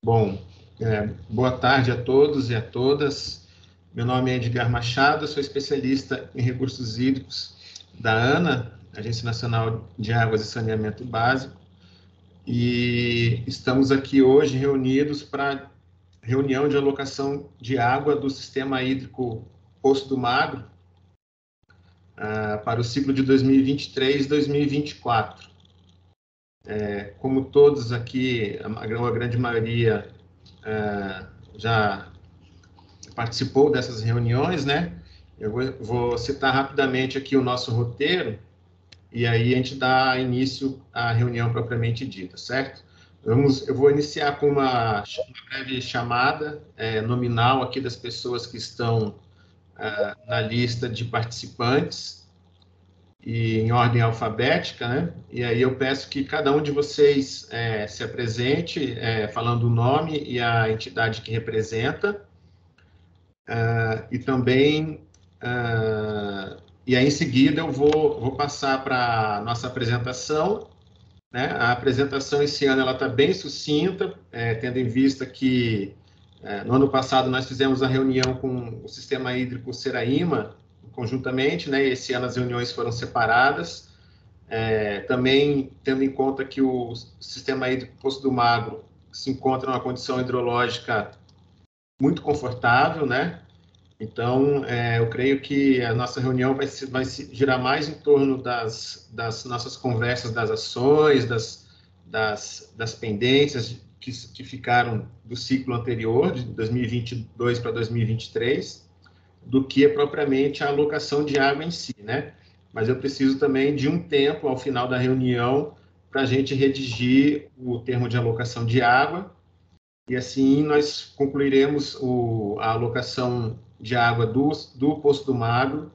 Bom, boa tarde a todos e a todas. Meu nome é Edgar Machado, sou especialista em recursos hídricos da ANA, Agência Nacional de Águas e Saneamento Básico, e estamos aqui hoje reunidos para reunião de alocação de água do Sistema Hídrico Poço do Magro para o ciclo de 2023-2024. Como todos aqui, a grande maioria já participou dessas reuniões, né? Eu vou citar rapidamente aqui o nosso roteiro e aí a gente dá início à reunião propriamente dita, certo? Eu vou iniciar com uma breve chamada nominal aqui das pessoas que estão na lista de participantes e em ordem alfabética, né? E aí eu peço que cada um de vocês se apresente, falando o nome e a entidade que representa. E também, e aí em seguida eu vou passar para a nossa apresentação, né? A apresentação esse ano ela está bem sucinta, tendo em vista que no ano passado nós fizemos a reunião com o Sistema Hídrico Seraima, conjuntamente, né? E esse ano as reuniões foram separadas, também tendo em conta que o Sistema Hídrico Poço do Magro se encontra numa condição hidrológica muito confortável, né? Então, eu creio que a nossa reunião vai se girar mais em torno das nossas conversas, das ações, das pendências que ficaram do ciclo anterior, de 2022 para 2023, do que propriamente a alocação de água em si, né? Mas eu preciso também de um tempo, ao final da reunião, para a gente redigir o termo de alocação de água, e assim nós concluiremos a alocação de água do Poço do Magro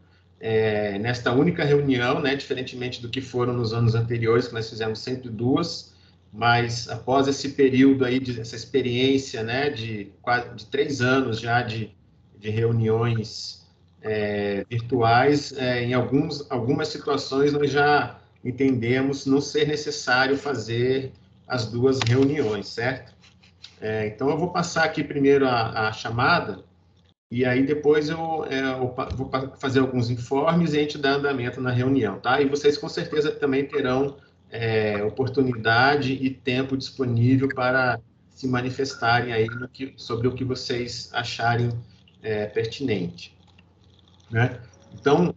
nesta única reunião, né, diferentemente do que foram nos anos anteriores, que nós fizemos sempre duas, mas após esse período aí, essa experiência, né, de quase 3 anos já de reuniões virtuais, em algumas situações nós já entendemos não ser necessário fazer as duas reuniões, certo? Então, eu vou passar aqui primeiro a chamada, e aí depois eu vou fazer alguns informes e a gente dá andamento na reunião, tá? E vocês com certeza também terão oportunidade e tempo disponível para se manifestarem aí sobre o que vocês acharem pertinente, né? Então,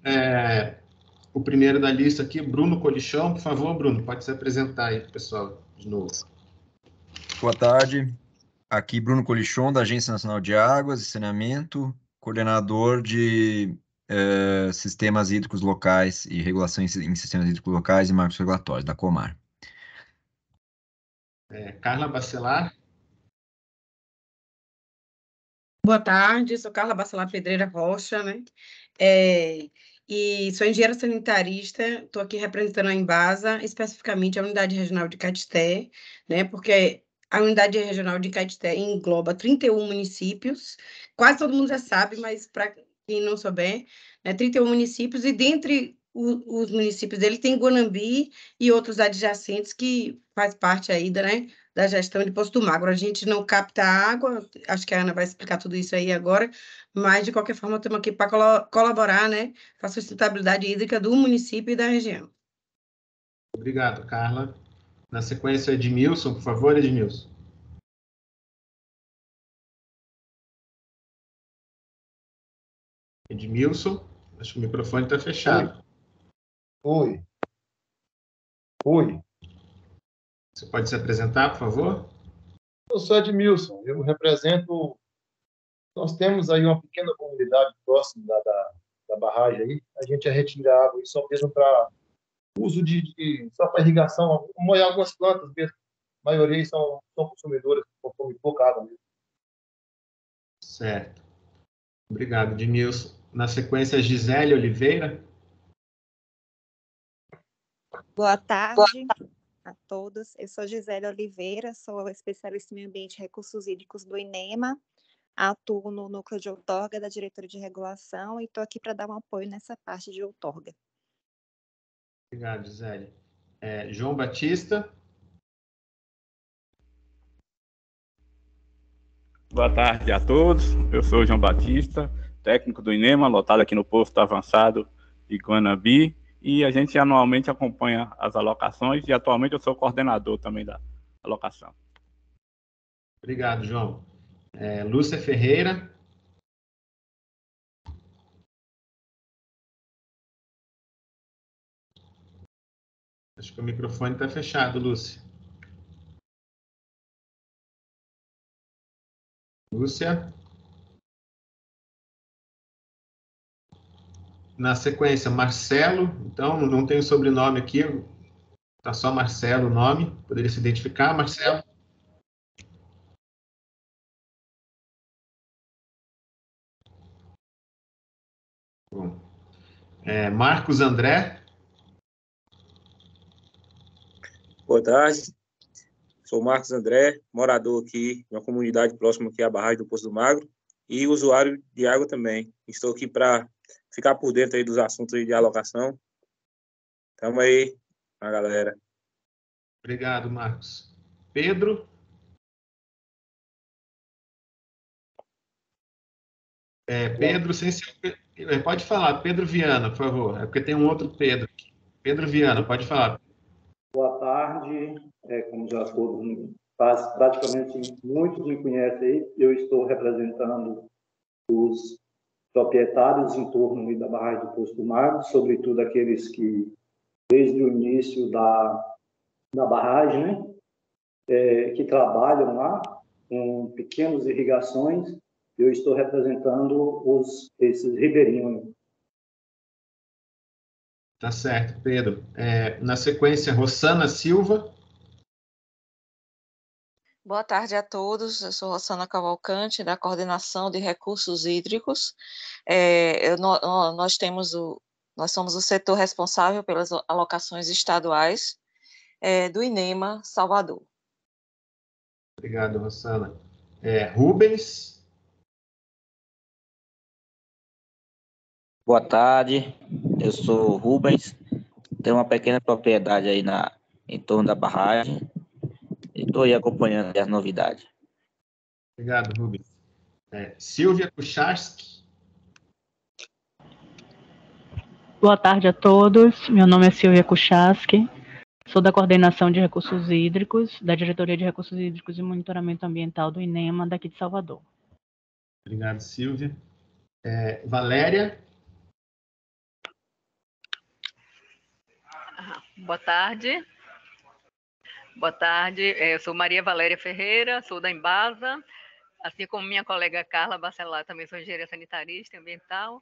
o primeiro da lista aqui, Bruno Colichão. Por favor, Bruno, pode se apresentar aí, pessoal, de novo. Boa tarde, aqui Bruno Colichon, da Agência Nacional de Águas e Saneamento, coordenador de sistemas hídricos locais e regulação em sistemas hídricos locais e marcos regulatórios, da Comar. Carla Bacelar. Boa tarde, sou Carla Bacelar Pedreira Rocha, né? E sou engenheira sanitarista, estou aqui representando a Embasa, especificamente a Unidade Regional de Caeté, né? Porque a Unidade Regional de Caeté engloba 31 municípios, quase todo mundo já sabe, mas para quem não souber, 31 municípios, e dentre os municípios dele tem Guanambi e outros adjacentes que faz parte aí da gestão de Poço do Magro. A gente não capta água, acho que a Ana vai explicar tudo isso aí agora, mas, de qualquer forma, estamos aqui para colaborar, né, com a sustentabilidade hídrica do município e da região. Obrigado, Carla. Na sequência, Edmilson, por favor, Edmilson. Edmilson, acho que o microfone está fechado. Oi. Você pode se apresentar, por favor? Eu sou Edmilson, eu represento... Nós temos aí uma pequena comunidade próxima da barragem aí, a gente retira água aí só mesmo para uso só para irrigação, molhar algumas plantas mesmo. A maioria aí são consumidoras, que consomem pouca água mesmo. Certo. Obrigado, Edmilson. Na sequência, Gisele Oliveira. Boa tarde a todos. Eu sou Gisele Oliveira, sou especialista em meio ambiente e recursos hídricos do INEMA, atuo no núcleo de outorga da diretoria de regulação e estou aqui para dar um apoio nessa parte de outorga. Obrigado, Gisele. João Batista. Boa tarde a todos. Eu sou o João Batista, técnico do INEMA, lotado aqui no posto avançado de Guanabi, e a gente anualmente acompanha as alocações e atualmente eu sou coordenador também da alocação. Obrigado, João. Lúcia Ferreira. Acho que o microfone está fechado, Lúcia. Lúcia. Na sequência, Marcelo. Então, não tem o sobrenome aqui. Está só Marcelo o nome. Poderia se identificar, Marcelo? Bom. Marcos André. Boa tarde. Sou Marcos André, morador aqui de uma comunidade próxima aqui à barragem do Poço do Magro e usuário de água também. Estou aqui para ficar por dentro aí dos assuntos aí de alocação. Tamo aí, a galera. Obrigado, Marcos. Pedro. Pedro, sem ser... Pode falar, Pedro Viana, por favor. É porque tem um outro Pedro aqui. Pedro Viana, pode falar. Boa tarde. Como já todos, praticamente muitos me conhecem aí, eu estou representando os proprietários em torno da barragem do Poço do Magro, sobretudo aqueles que, desde o início da barragem, né, que trabalham lá com pequenas irrigações. Eu estou representando esses ribeirinhos. Tá certo, Pedro. Na sequência, Rossana Silva. Boa tarde a todos. Eu sou Rossana Cavalcante, da Coordenação de Recursos Hídricos. Nós somos o setor responsável pelas alocações estaduais do INEMA Salvador. Obrigado, Rossana. Rubens. Boa tarde, eu sou Rubens, tenho uma pequena propriedade aí em torno da barragem e estou aí acompanhando as novidades. Obrigado, Rubens. Silvia Kucharski. Boa tarde a todos, meu nome é Silvia Kucharski, sou da Coordenação de Recursos Hídricos, da Diretoria de Recursos Hídricos e Monitoramento Ambiental do INEMA, daqui de Salvador. Obrigado, Silvia. Valéria. Boa tarde. Boa tarde, eu sou Maria Valéria Ferreira, sou da Embasa, assim como minha colega Carla Bacelar, também sou engenheira sanitarista e ambiental,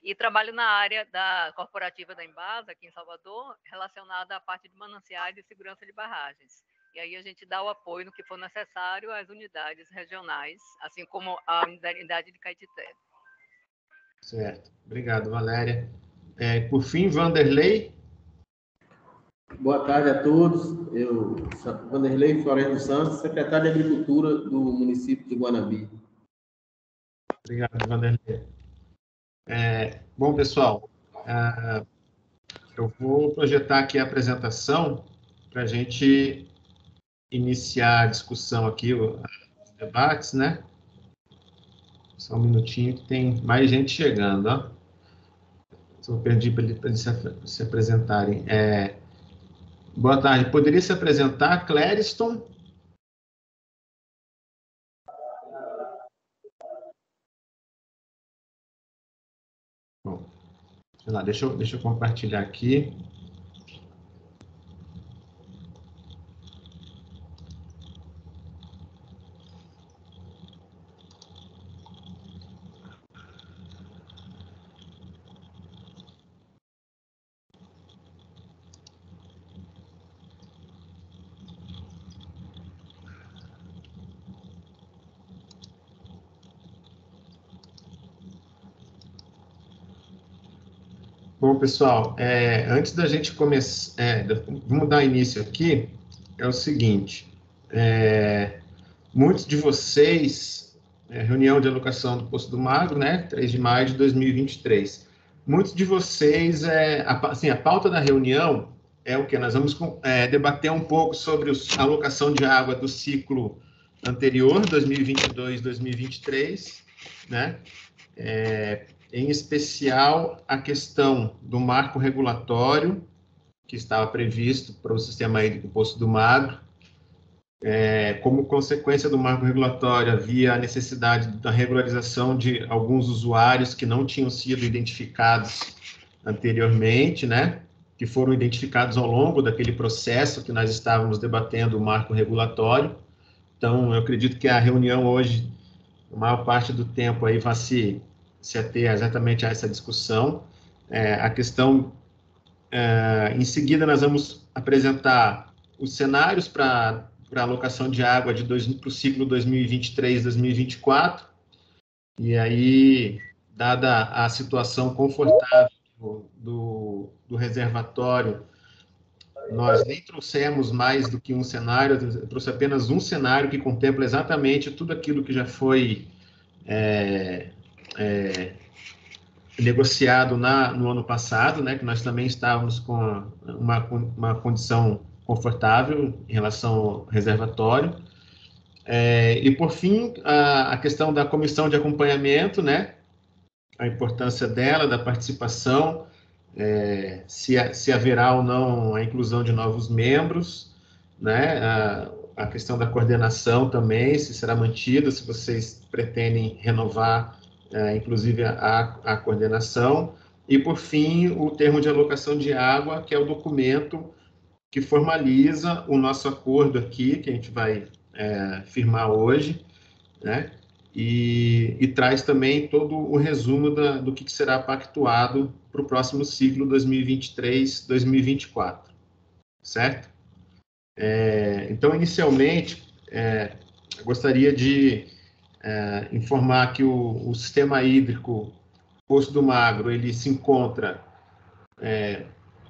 e trabalho na área da corporativa da Embasa, aqui em Salvador, relacionada à parte de mananciais e segurança de barragens. E aí a gente dá o apoio no que for necessário às unidades regionais, assim como a unidade de Caetité. Certo. Obrigado, Valéria. Por fim, Vanderlei. Boa tarde a todos. Eu sou Vanderlei Floresta dos Santos, secretário de Agricultura do município de Guanabi. Obrigado, Vanderlei. Bom, pessoal, eu vou projetar aqui a apresentação para a gente iniciar a discussão aqui, os debates, né? Só um minutinho que tem mais gente chegando, ó. Só perdi para eles se apresentarem. Boa tarde. Poderia se apresentar, Clériston? Bom, sei lá, deixa eu compartilhar aqui. Bom, pessoal, antes da gente começar, vamos dar início aqui, é o seguinte, muitos de vocês, reunião de alocação do Poço do Magro, né, 3 de maio de 2023, muitos de vocês, assim, a pauta da reunião é o que? Nós vamos debater um pouco sobre a alocação de água do ciclo anterior, 2022, 2023, né? Em especial a questão do marco regulatório que estava previsto para o sistema hídrico Poço do Magro. Como consequência do marco regulatório, havia a necessidade da regularização de alguns usuários que não tinham sido identificados anteriormente, né? Que foram identificados ao longo daquele processo que nós estávamos debatendo, o marco regulatório. Então, eu acredito que a reunião hoje, a maior parte do tempo aí vai se ater exatamente a essa discussão. A questão, em seguida, nós vamos apresentar os cenários para alocação de água para o ciclo 2023-2024, e aí, dada a situação confortável do reservatório, nós nem trouxemos mais do que um cenário, eu trouxe apenas um cenário que contempla exatamente tudo aquilo que já foi negociado no ano passado, né, que nós também estávamos com uma condição confortável em relação ao reservatório. E, por fim, a questão da comissão de acompanhamento, né, a importância dela, da participação, se haverá ou não a inclusão de novos membros, né, a questão da coordenação também, se será mantida, se vocês pretendem renovar, inclusive, a coordenação, e, por fim, o termo de alocação de água, que é o documento que formaliza o nosso acordo aqui, que a gente vai firmar hoje, né, e traz também todo o resumo do que será pactuado para o próximo ciclo 2023-2024, certo? Então, inicialmente, eu gostaria de informar que o sistema hídrico Poço do Magro, ele se encontra,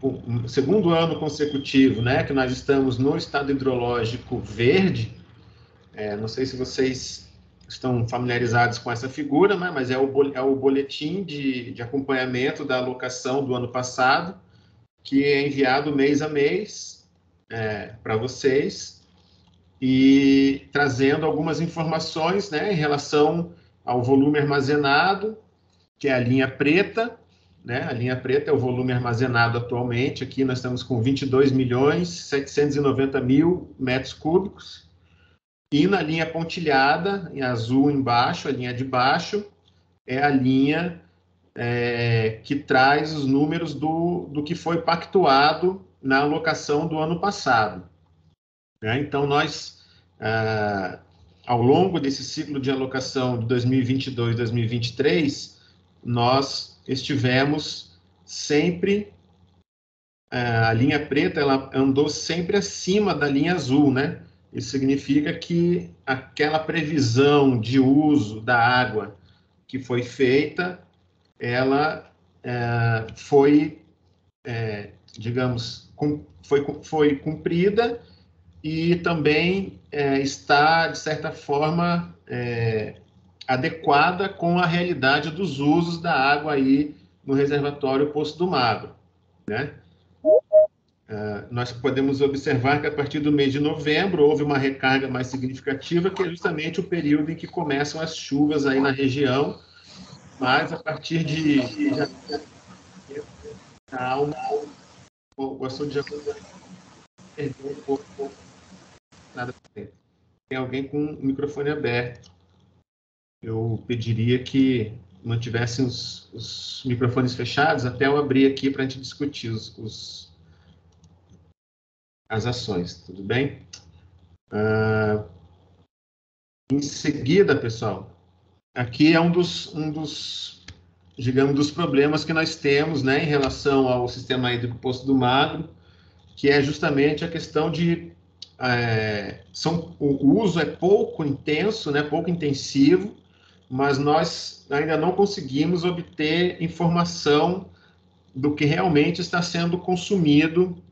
o segundo ano consecutivo, né, que nós estamos no estado hidrológico verde. Não sei se vocês estão familiarizados com essa figura, né, mas é o boletim de acompanhamento da alocação do ano passado, que é enviado mês a mês para vocês, e trazendo algumas informações, né, em relação ao volume armazenado, que é a linha preta, né, a linha preta é o volume armazenado atualmente. Aqui nós estamos com 22.790.000 metros cúbicos, e na linha pontilhada, em azul embaixo, a linha de baixo, é a linha que traz os números do que foi pactuado na alocação do ano passado. Então, nós, ao longo desse ciclo de alocação de 2022-2023, nós estivemos sempre, a linha preta, ela andou sempre acima da linha azul, né? Isso significa que aquela previsão de uso da água que foi feita, ela foi, digamos, foi cumprida, e também está, de certa forma, adequada com a realidade dos usos da água aí no reservatório Poço do Magro, né? Nós podemos observar que a partir do mês de novembro houve uma recarga mais significativa, que é justamente o período em que começam as chuvas aí na região, mas a partir de calma, o açude já perdeu um pouco, nada. Tem alguém com o microfone aberto. Eu pediria que mantivessem os microfones fechados até eu abrir aqui para a gente discutir as ações, tudo bem? Em seguida, pessoal, aqui é um dos, digamos, dos problemas que nós temos, né, em relação ao sistema hídrico Poço do Magro, que é justamente a questão de o uso é pouco intenso, né, pouco intensivo, mas nós ainda não conseguimos obter informação do que realmente está sendo consumido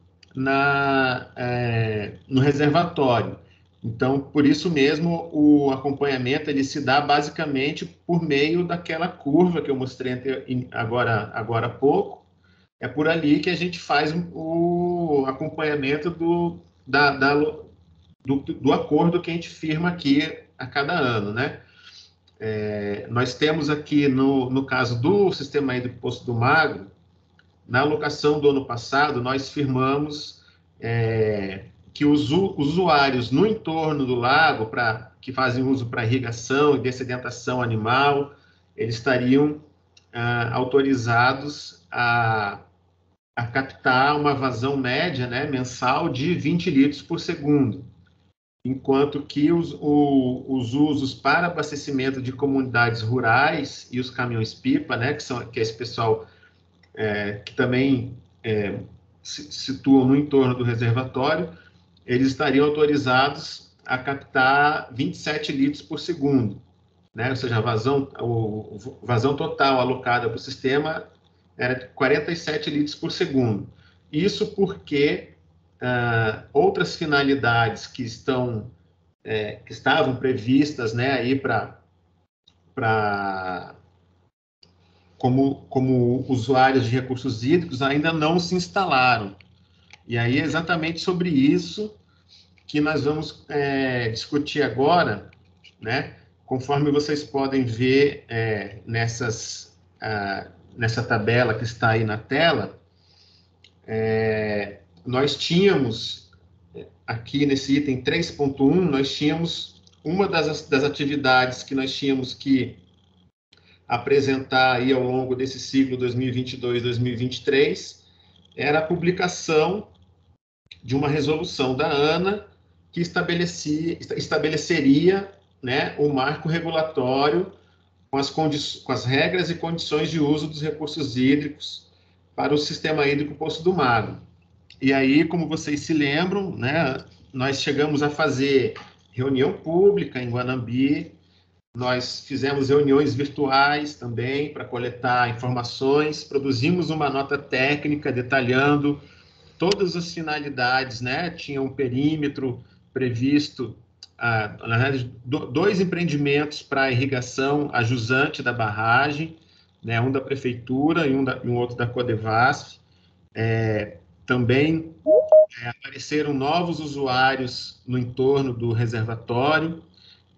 no reservatório. Então, por isso mesmo, o acompanhamento ele se dá basicamente por meio daquela curva que eu mostrei agora há pouco. É por ali que a gente faz o acompanhamento do acordo que a gente firma aqui a cada ano, né? Nós temos aqui, no caso do Sistema Hídrico Poço do Magro, na alocação do ano passado, nós firmamos que os usuários no entorno do lago, que fazem uso para irrigação e dessedentação animal, eles estariam autorizados a captar uma vazão média, né, mensal de 20 litros por segundo, enquanto que os usos para abastecimento de comunidades rurais e os caminhões-pipa, né, que é esse pessoal que também se situam no entorno do reservatório, eles estariam autorizados a captar 27 litros por segundo, né? Ou seja, a vazão total alocada para o sistema era de 47 litros por segundo. Isso porque outras finalidades que estavam previstas, né, aí como usuários de recursos hídricos ainda não se instalaram. E aí é exatamente sobre isso que nós vamos discutir agora, né? Conforme vocês podem ver nessa tabela que está aí na tela, nós tínhamos, aqui nesse item 3.1, nós tínhamos uma das atividades que nós tínhamos que apresentar aí ao longo desse ciclo 2022-2023, era a publicação de uma resolução da ANA que estabeleceria, né, o marco regulatório com as regras e condições de uso dos recursos hídricos para o Sistema Hídrico Poço do Magro. E aí, como vocês se lembram, né, nós chegamos a fazer reunião pública em Guanambi, nós fizemos reuniões virtuais também para coletar informações, produzimos uma nota técnica detalhando todas as finalidades, né? Tinha um perímetro previsto, na verdade, 2 empreendimentos para irrigação a jusante da barragem, né? Um da prefeitura e um outro da Codevasf. Também apareceram novos usuários no entorno do reservatório,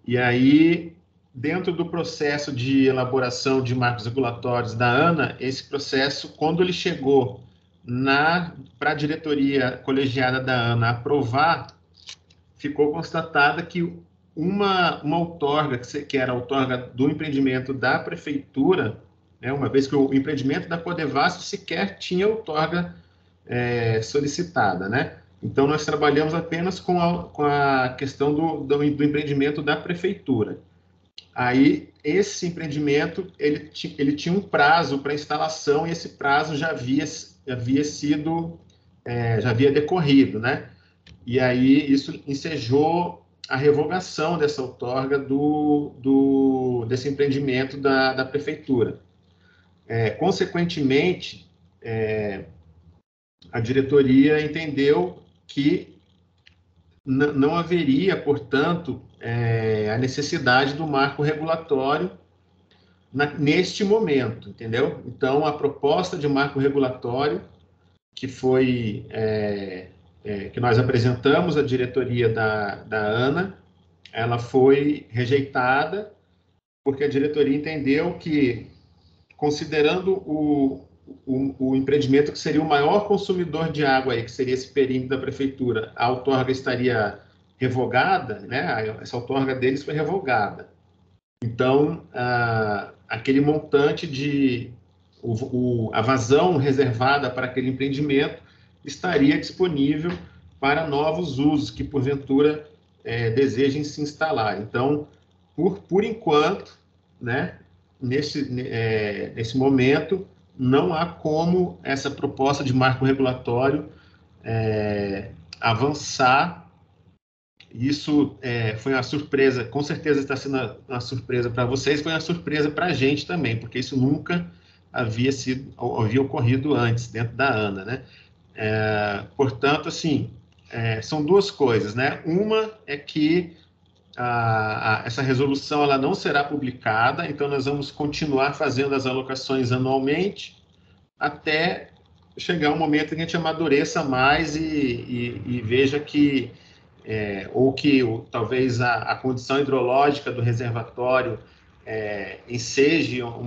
e aí, dentro do processo de elaboração de marcos regulatórios da ANA, esse processo, quando ele chegou para a diretoria colegiada da ANA aprovar, ficou constatada que uma outorga, que era a outorga do empreendimento da prefeitura, né, uma vez que o empreendimento da Codevasf sequer tinha outorga solicitada, né? Então, nós trabalhamos apenas com a questão do empreendimento da prefeitura. Aí, esse empreendimento, ele tinha um prazo para instalação, e esse prazo já havia decorrido, né? E aí, isso ensejou a revogação dessa outorga desse empreendimento da prefeitura. Consequentemente, a diretoria entendeu que não haveria, portanto, a necessidade do marco regulatório neste momento, entendeu? Então, a proposta de marco regulatório que foi que nós apresentamos à diretoria da ANA, ela foi rejeitada porque a diretoria entendeu que, considerando o empreendimento que seria o maior consumidor de água aí, que seria esse perímetro da prefeitura, a outorga estaria revogada, né? Essa outorga deles foi revogada. Então, aquele montante a vazão reservada para aquele empreendimento estaria disponível para novos usos que, porventura, desejem se instalar. Então, por enquanto, né, nesse momento, não há como essa proposta de marco regulatório avançar. Isso foi uma surpresa, com certeza está sendo uma surpresa para vocês, foi uma surpresa para a gente também, porque isso nunca havia ocorrido antes, dentro da ANA, né? Portanto, assim, são duas coisas, né? Uma é que essa resolução ela não será publicada, então nós vamos continuar fazendo as alocações anualmente até chegar um momento em que a gente amadureça mais e veja que ou que talvez a condição hidrológica do reservatório enseje um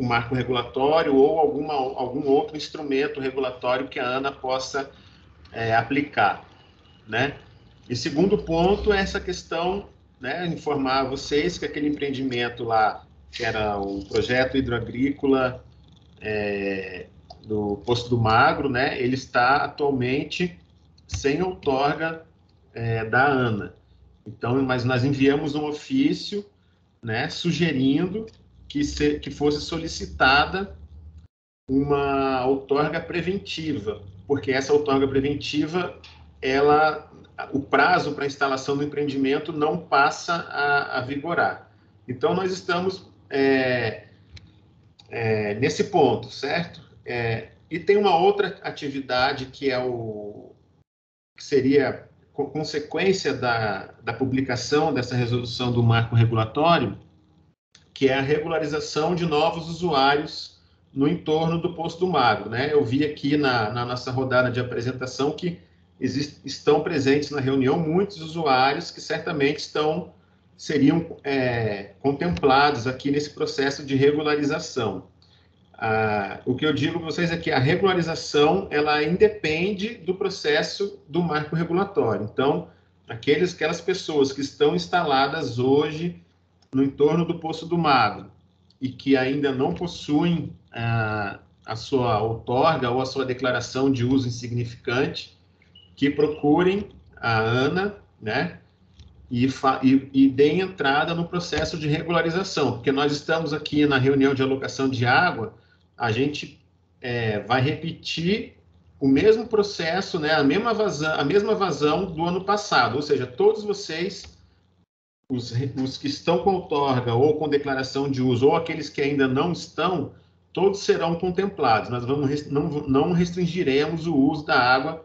marco regulatório ou algum outro instrumento regulatório que a ANA possa aplicar, né? E segundo ponto é essa questão, né, informar vocês que aquele empreendimento lá, que era o projeto hidroagrícola do Poço do Magro, né, ele está atualmente sem outorga da ANA. Então, mas nós enviamos um ofício, né, sugerindo que fosse solicitada uma outorga preventiva, porque essa outorga preventiva, o prazo para a instalação do empreendimento não passa a vigorar. Então, nós estamos nesse ponto, certo? E tem uma outra atividade que seria consequência da publicação dessa resolução do marco regulatório, que é a regularização de novos usuários no entorno do Poço do Magro, né? Eu vi aqui na nossa rodada de apresentação que estão presentes na reunião muitos usuários que certamente seriam contemplados aqui nesse processo de regularização. O que eu digo para vocês é que a regularização, ela independe do processo do marco regulatório. Então, aquelas pessoas que estão instaladas hoje no entorno do Poço do Magro e que ainda não possuem a sua outorga ou a sua declaração de uso insignificante, que procurem a ANA, né, e deem entrada no processo de regularização, porque nós estamos aqui na reunião de alocação de água, a gente vai repetir o mesmo processo, né, a mesma vazão do ano passado, ou seja, todos vocês, os que estão com outorga ou com declaração de uso, ou aqueles que ainda não estão, todos serão contemplados. Nós não restringiremos o uso da água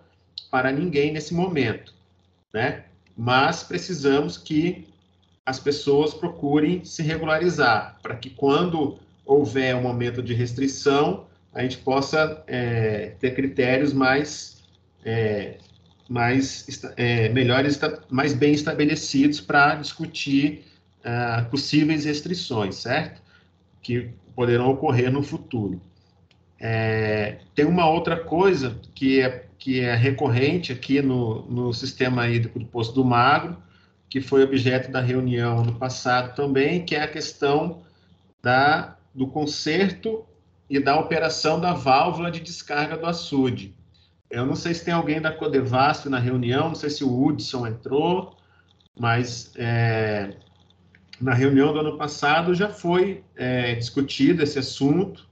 para ninguém nesse momento, né? Mas precisamos que as pessoas procurem se regularizar, para que quando houver um momento de restrição, a gente possa ter critérios melhores, mais bem estabelecidos para discutir possíveis restrições, certo? Que poderão ocorrer no futuro. Tem uma outra coisa que é recorrente aqui no sistema hídrico do Poço do Magro, que foi objeto da reunião no passado também, que é a questão do conserto e da operação da válvula de descarga do açude. Eu não sei se tem alguém da Codevasf na reunião, não sei se o Hudson entrou, mas na reunião do ano passado já foi discutido esse assunto,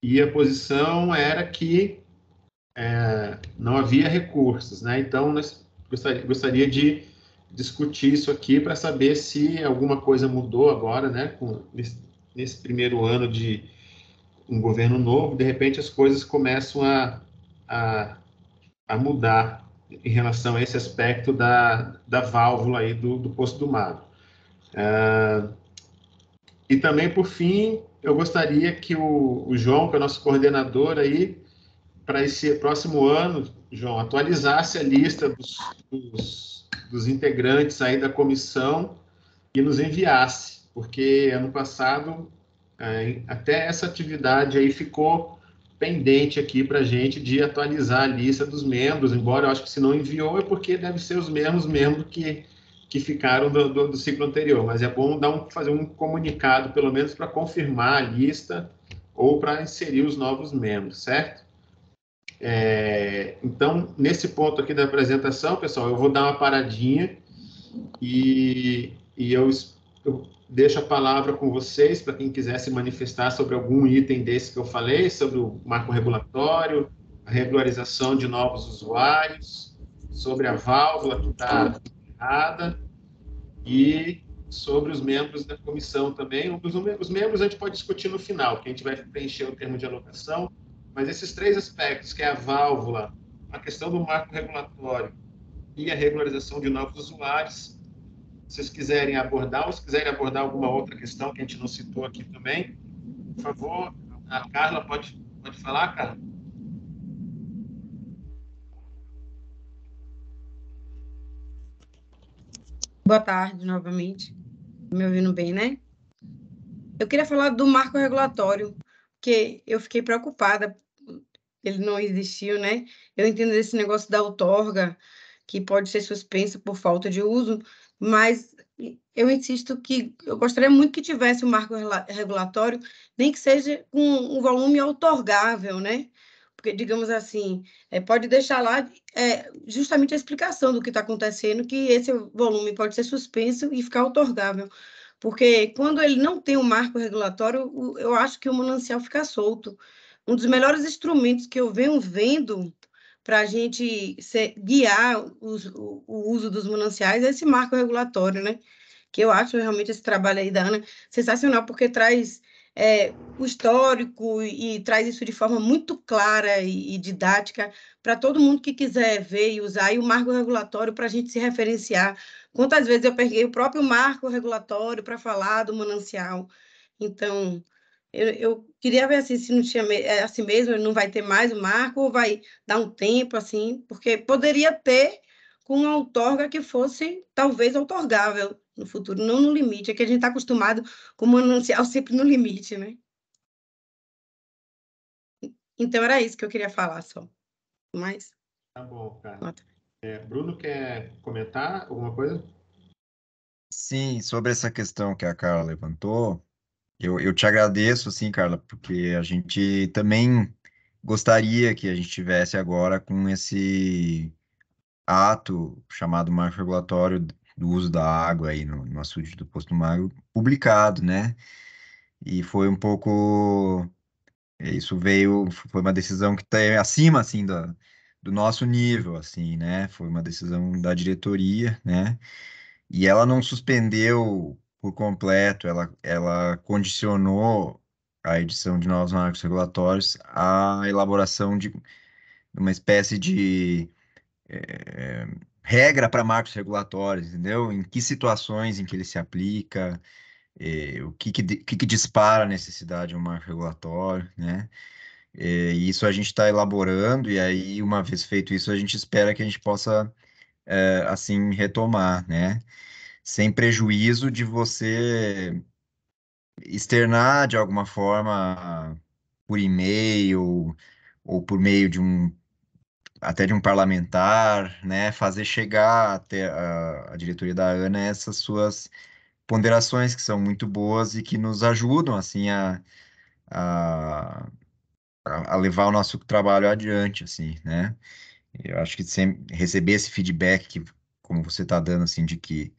e a posição era que não havia recursos, né? Então, nós gostaria de discutir isso aqui para saber se alguma coisa mudou agora, né? Nesse primeiro ano de um governo novo, de repente as coisas começam a mudar em relação a esse aspecto da válvula aí do Poço do Magro. E também, por fim, eu gostaria que o João, que é o nosso coordenador aí, para esse próximo ano, João, atualizasse a lista dos integrantes aí da comissão e nos enviasse, porque ano passado até essa atividade aí ficou pendente aqui para a gente de atualizar a lista dos membros, embora eu acho que se não enviou é porque deve ser os mesmos membros que ficaram do ciclo anterior, mas é bom fazer um comunicado, pelo menos, para confirmar a lista ou para inserir os novos membros, certo? Então, nesse ponto aqui da apresentação, pessoal, eu vou dar uma paradinha e eu deixo a palavra com vocês para quem quiser se manifestar sobre algum item desse que eu falei, sobre o marco regulatório, a regularização de novos usuários, sobre a válvula que está errada e sobre os membros da comissão também. Os membros a gente pode discutir no final, que a gente vai preencher o termo de alocação, mas esses três aspectos, que é a válvula, a questão do marco regulatório e a regularização de novos usuários, se vocês quiserem abordar, ou se quiserem abordar alguma outra questão que a gente não citou aqui também, por favor, a Carla pode falar, Carla? Boa tarde, novamente. Me ouvindo bem, né? Eu queria falar do marco regulatório, que eu fiquei preocupada, ele não existiu, né? Eu entendo esse negócio da outorga, que pode ser suspensa por falta de uso, mas eu insisto que eu gostaria muito que tivesse um marco regulatório, nem que seja com um volume outorgável, né? Porque, digamos assim, pode deixar lá justamente a explicação do que está acontecendo, que esse volume pode ser suspenso e ficar outorgável. Porque quando ele não tem um marco regulatório, eu acho que o manancial fica solto. Um dos melhores instrumentos que eu venho vendo para a gente guiar o uso dos mananciais é esse marco regulatório, né? Que eu acho realmente esse trabalho aí da Ana sensacional, porque traz o histórico e traz isso de forma muito clara e didática para todo mundo que quiser ver e usar, e o marco regulatório para a gente se referenciar. Quantas vezes eu peguei o próprio marco regulatório para falar do manancial? Então, eu queria ver assim, se não tinha assim mesmo, não vai ter mais o marco, ou vai dar um tempo, assim, porque poderia ter com uma outorga que fosse, talvez, outorgável no futuro, não no limite. É que a gente está acostumado com o manancial sempre no limite, né? Então, era isso que eu queria falar só. Mas... Tá bom, cara. Bruno, quer comentar alguma coisa? Sim, sobre essa questão que a Carla levantou, eu te agradeço, assim, Carla, porque a gente também gostaria que a gente tivesse agora com esse ato chamado marco regulatório do uso da água aí no açude do Poço do Magro publicado, né? E foi um pouco, isso foi uma decisão que está acima, assim, do nosso nível, assim, né? Foi uma decisão da diretoria, né? E ela não suspendeu por completo, ela condicionou a edição de novos marcos regulatórios à elaboração de uma espécie de regra para marcos regulatórios, entendeu? Em que situações em que ele se aplica, o que dispara a necessidade de um marco regulatório, né? E isso a gente está elaborando, e aí, uma vez feito isso, a gente espera que a gente possa, assim, retomar, né? Sem prejuízo de você externar de alguma forma por e-mail ou por meio de até de um parlamentar, né, fazer chegar até a diretoria da ANA essas suas ponderações que são muito boas e que nos ajudam assim a, a levar o nosso trabalho adiante, assim, né? Eu acho que receber esse feedback que, como você está dando, assim, de que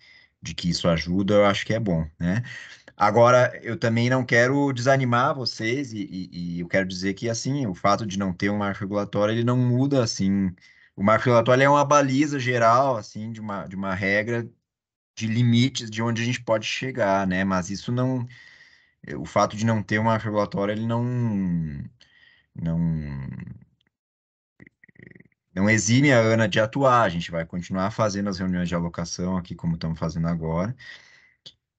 isso ajuda, eu acho que é bom, né? Agora, eu também não quero desanimar vocês e eu quero dizer que, assim, o fato de não ter um marco regulatório, ele não muda, assim, o marco regulatório é uma baliza geral, assim, de uma regra de limites de onde a gente pode chegar, né? Mas isso não, o fato de não ter um marco regulatório, ele não, não exime a Ana de atuar, a gente vai continuar fazendo as reuniões de alocação aqui, como estamos fazendo agora,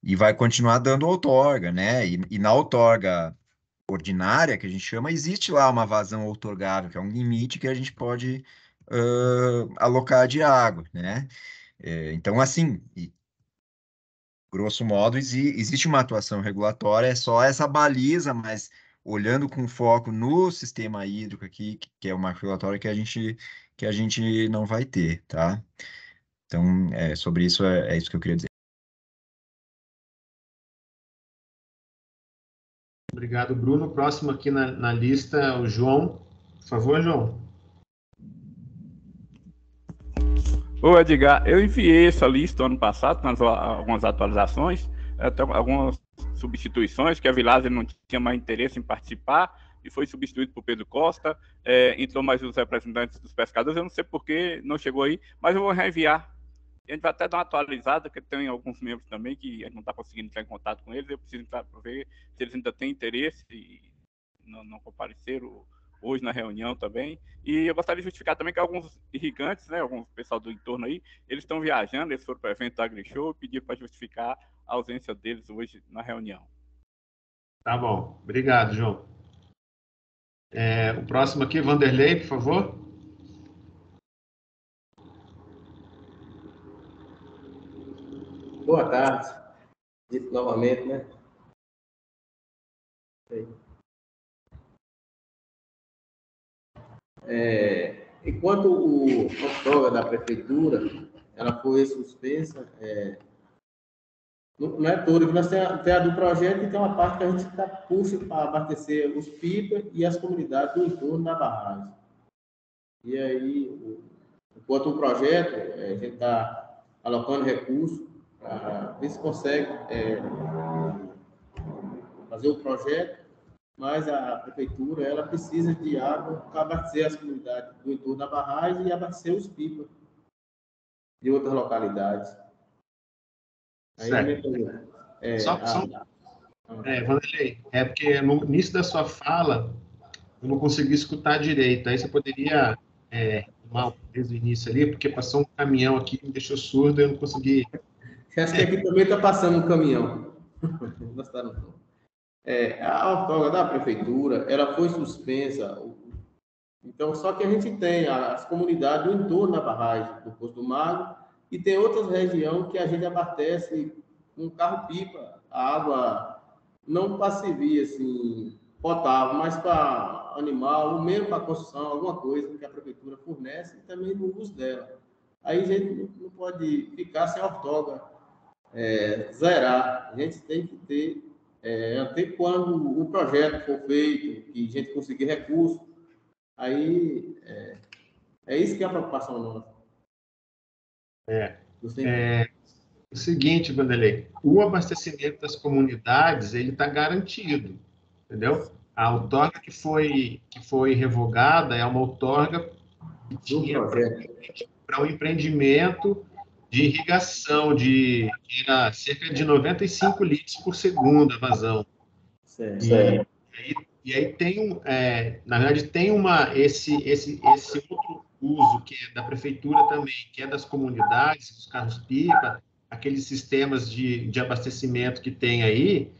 e vai continuar dando outorga, né? E na outorga ordinária, que a gente chama, existe lá uma vazão outorgável, que é um limite que a gente pode alocar de água, né? Então, assim, grosso modo, existe uma atuação regulatória, é só essa baliza, mas olhando com foco no sistema hídrico aqui, que é o marco regulatório que a gente não vai ter, tá? Então, sobre isso, é isso que eu queria dizer. Obrigado, Bruno. Próximo aqui na lista, o João. Por favor, João. Ô, Edgar, eu enviei essa lista ano passado com algumas atualizações, até algumas substituições, que a Vilásio não tinha mais interesse em participar e foi substituído por Pedro Costa, entrou mais os representantes dos pescadores, eu não sei por que não chegou aí, mas eu vou reenviar. A gente vai até dar uma atualizada, porque tem alguns membros também que a gente não está conseguindo entrar em contato com eles, eu preciso entrar para ver se eles ainda têm interesse e não compareceram hoje na reunião também. E eu gostaria de justificar também que alguns irrigantes, né, alguns pessoal do entorno aí, eles estão viajando, eles foram para o evento da AgriShow e pediram para justificar a ausência deles hoje na reunião. Tá bom. Obrigado, João. O próximo aqui, Vanderlei, por favor. Boa tarde. Dito novamente, né? Enquanto a outorga da prefeitura ela foi suspensa, não é toda, que nós temos a do projeto e tem uma parte que a gente puxa para abastecer os pipas e as comunidades do entorno da barragem. E aí, enquanto o projeto, a gente está alocando recursos para ver se consegue fazer o projeto, mas a prefeitura ela precisa de água para abastecer as comunidades do entorno da barragem e abastecer os pipas de outras localidades. Aí, certo. Vanderlei, é porque no início da sua fala eu não consegui escutar direito. Aí você poderia tomar desde o início ali, porque passou um caminhão aqui que me deixou surdo e eu não consegui. Acho que aqui também está passando um caminhão. A outorga da prefeitura ela foi suspensa. Então, só que a gente tem as comunidades do entorno da barragem do Poço do Magro e tem outras regiões que a gente abastece com carro-pipa. A água não para servir assim, potável, mas para animal, ou mesmo para construção, alguma coisa que a prefeitura fornece e também no uso dela. Aí a gente não pode ficar sem a outorga zerar. A gente tem que ter, até quando o projeto for feito, que a gente conseguir recursos, aí é isso que é a preocupação nossa. O seguinte, Vanderlei, o abastecimento das comunidades ele está garantido, entendeu? A outorga que foi revogada é uma outorga para um empreendimento de irrigação de era cerca de 95 litros por segundo a vazão. Certo. E aí tem na verdade tem esse outro uso que é da prefeitura também, que é das comunidades, dos carros-pipa, aqueles sistemas de abastecimento que tem aí,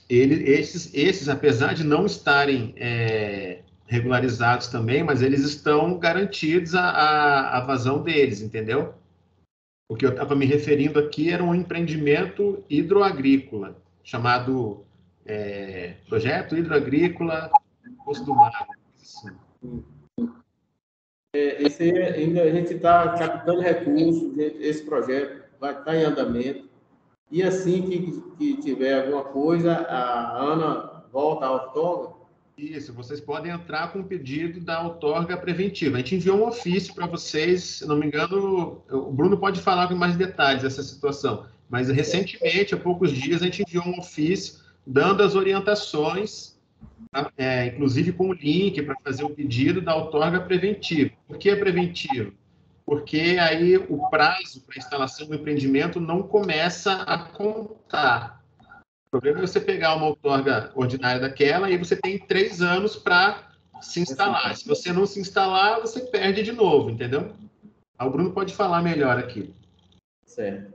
esses apesar de não estarem regularizados também, mas eles estão garantidos a vazão deles, entendeu? O que eu estava me referindo aqui era um empreendimento hidroagrícola, chamado Projeto Hidroagrícola Poço do Magro. Assim. Esse ainda a gente está captando recursos, esse projeto vai estar em andamento. E assim que tiver alguma coisa, a Ana volta à outorga? Isso, vocês podem entrar com o pedido da outorga preventiva. A gente enviou um ofício para vocês, se não me engano, o Bruno pode falar com mais detalhes dessa situação, mas recentemente, há poucos dias, a gente enviou um ofício dando as orientações, inclusive com o link para fazer o pedido da outorga preventiva. Por que preventiva? Porque aí o prazo para instalação do empreendimento não começa a contar. O problema é você pegar uma outorga ordinária daquela e você tem 3 anos para se instalar. Se você não se instalar, você perde de novo, entendeu? O Bruno pode falar melhor aqui. Certo.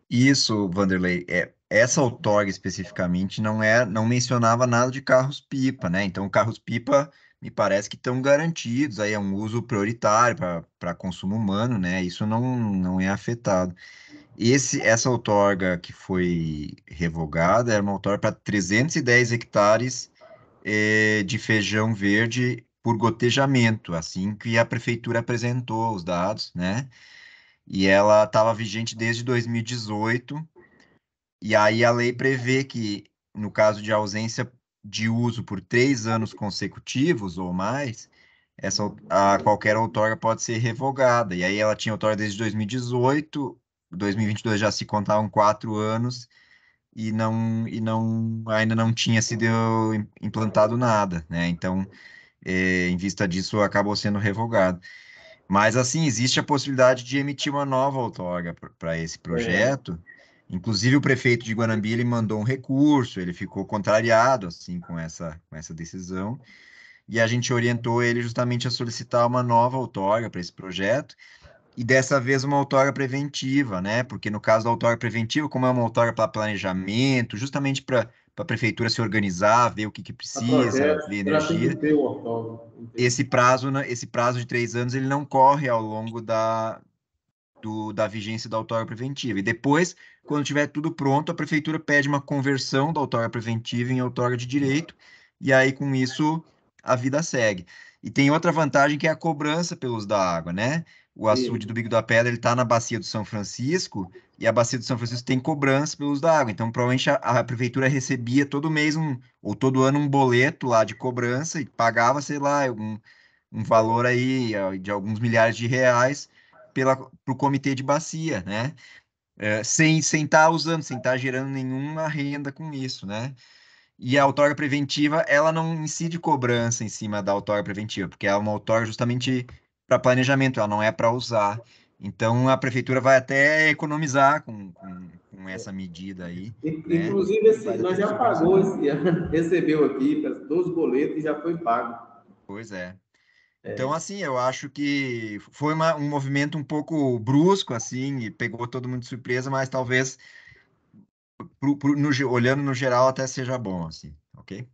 Isso, Vanderlei, essa outorga especificamente não mencionava nada de carros-pipa, né? Então, carros-pipa me parece que estão garantidos, aí é um uso prioritário para consumo humano, né? Isso não é afetado. Essa outorga que foi revogada era uma outorga para 310 hectares de feijão verde por gotejamento, assim que a prefeitura apresentou os dados, né? E ela estava vigente desde 2018, e aí a lei prevê que, no caso de ausência de uso por 3 anos consecutivos ou mais, qualquer outorga pode ser revogada. E aí ela tinha outorga desde 2018, 2022 já se contavam 4 anos e ainda não tinha sido implantado nada, né? Então, em vista disso, acabou sendo revogado. Mas, assim, existe a possibilidade de emitir uma nova outorga para esse projeto. Inclusive, o prefeito de Guanambi, ele mandou um recurso, ele ficou contrariado, assim, com essa decisão, e a gente orientou ele justamente a solicitar uma nova outorga para esse projeto, e dessa vez uma outorga preventiva, né? Porque no caso da outorga preventiva, como é uma outorga para planejamento, justamente para a prefeitura se organizar, ver o que precisa, ver energia, esse prazo de 3 anos ele não corre ao longo da vigência da outorga preventiva. E depois, quando tiver tudo pronto, a prefeitura pede uma conversão da outorga preventiva em outorga de direito, e aí, com isso, a vida segue. E tem outra vantagem que é a cobrança pelo uso da água, né? O açude do Bico da Pedra, ele está na bacia do São Francisco, e a bacia do São Francisco tem cobrança pelo uso da água. Então, provavelmente, a prefeitura recebia todo mês ou todo ano um boleto lá de cobrança e pagava, sei lá, um valor aí de alguns milhares de reais para o comitê de bacia, né? Sem estar usando, sem estar gerando nenhuma renda com isso, né? E a outorga preventiva, ela não incide cobrança em cima da outorga preventiva, porque é uma outorga justamente para planejamento, ela não é para usar. Então, a prefeitura vai até economizar com essa medida aí. Né? Inclusive, nós já pagou esse ano, recebeu aqui 12 boletos e já foi pago. Pois é. Então, assim, eu acho que foi um movimento um pouco brusco, assim, e pegou todo mundo de surpresa, mas talvez, olhando no geral, até seja bom, assim, ok?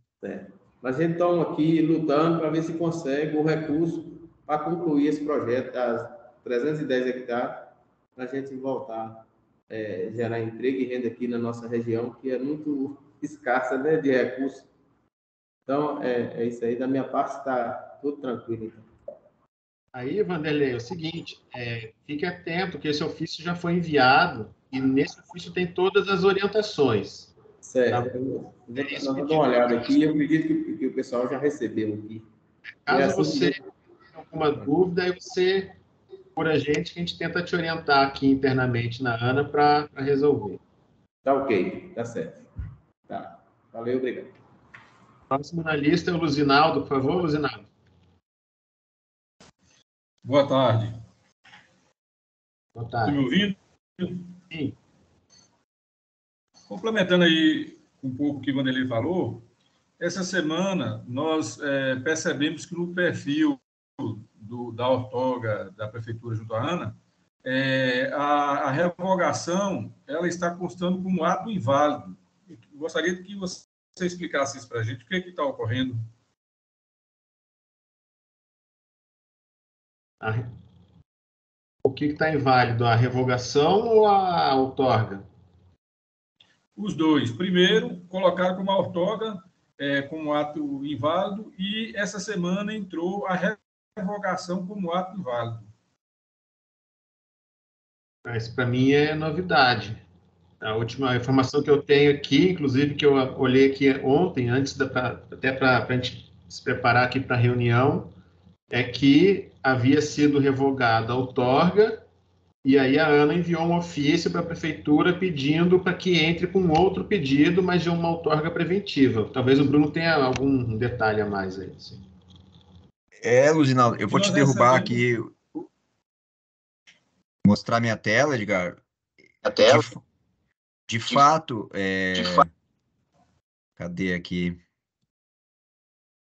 Mas a gente está aqui lutando para ver se consegue o recurso para concluir esse projeto das 310 hectares, para a gente voltar a gerar emprego e renda aqui na nossa região, que é muito escassa, né, de recursos. Então, é isso aí. Da minha parte, está tudo tranquilo. Então. Aí, Vanderlei, é o seguinte, fique atento que esse ofício já foi enviado e nesse ofício tem todas as orientações. Certo. Tá? Nós vamos dar uma olhada aqui. Eu acredito que o pessoal já recebeu aqui. Caso você tenha alguma dúvida, aí você por a gente, que a gente tenta te orientar aqui internamente na ANA para resolver. Tá ok, tá certo. Tá. Valeu, obrigado. Próximo na lista é o Luzinaldo, por favor, Luzinaldo. Boa tarde. Boa tarde. Estão me ouvindo? Sim. Complementando aí um pouco o que o Vanderlei falou, essa semana nós percebemos que no perfil da outorga da Prefeitura junto à ANA, a revogação ela está constando como ato inválido. Eu gostaria que você explicasse isso para a gente, o que está ocorrendo. O que está inválido, a revogação ou a outorga? Os dois. Primeiro, colocaram como a outorga como ato inválido e essa semana entrou a revogação como ato inválido. Isso para mim é novidade. A última informação que eu tenho aqui, inclusive que eu olhei aqui ontem, até para a gente se preparar aqui para a reunião, é que havia sido revogada a outorga e aí a ANA enviou um ofício para a prefeitura pedindo para que entre com outro pedido, mas de uma outorga preventiva. Talvez o Bruno tenha algum detalhe a mais aí. Sim. Luzinaldo, eu vou te derrubar aqui, mostrar minha tela, Edgar. A tela? De fato, cadê aqui?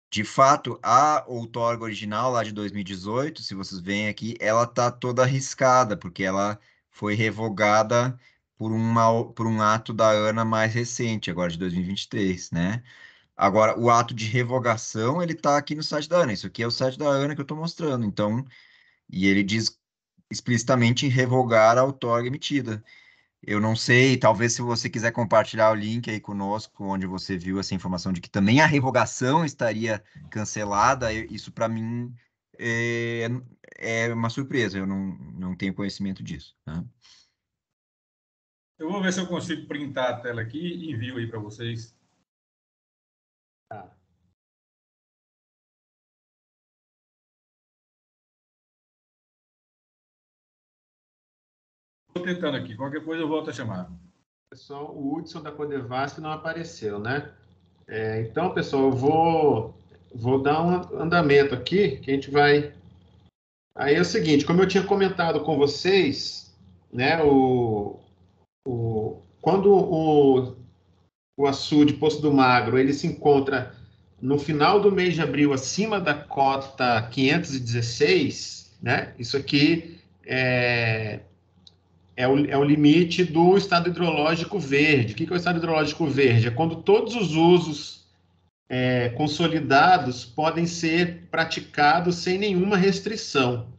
De fato, a outorga original lá de 2018, se vocês veem aqui, ela está toda arriscada, porque ela foi revogada por um ato da ANA mais recente, agora de 2023, né? Agora, o ato de revogação, ele está aqui no site da ANA. Isso aqui é o site da ANA que eu estou mostrando. Então, e ele diz explicitamente em revogar a outorga emitida. Eu não sei, talvez se você quiser compartilhar o link aí conosco, onde você viu essa informação de que também a revogação estaria cancelada, isso para mim é uma surpresa, eu não tenho conhecimento disso. Né? Eu vou ver se eu consigo printar a tela aqui e envio aí para vocês. Tá. Estou tentando aqui, qualquer coisa eu volto a chamar. Pessoal, o Hudson da Codevasf não apareceu, né? Então, pessoal, eu vou dar um andamento aqui, que a gente vai... Aí é o seguinte, como eu tinha comentado com vocês, né, quando o açude Poço do Magro, ele se encontra no final do mês de abril acima da cota 516, né? Isso aqui é o limite do estado hidrológico verde. O que é o estado hidrológico verde? É quando todos os usos consolidados podem ser praticados sem nenhuma restrição.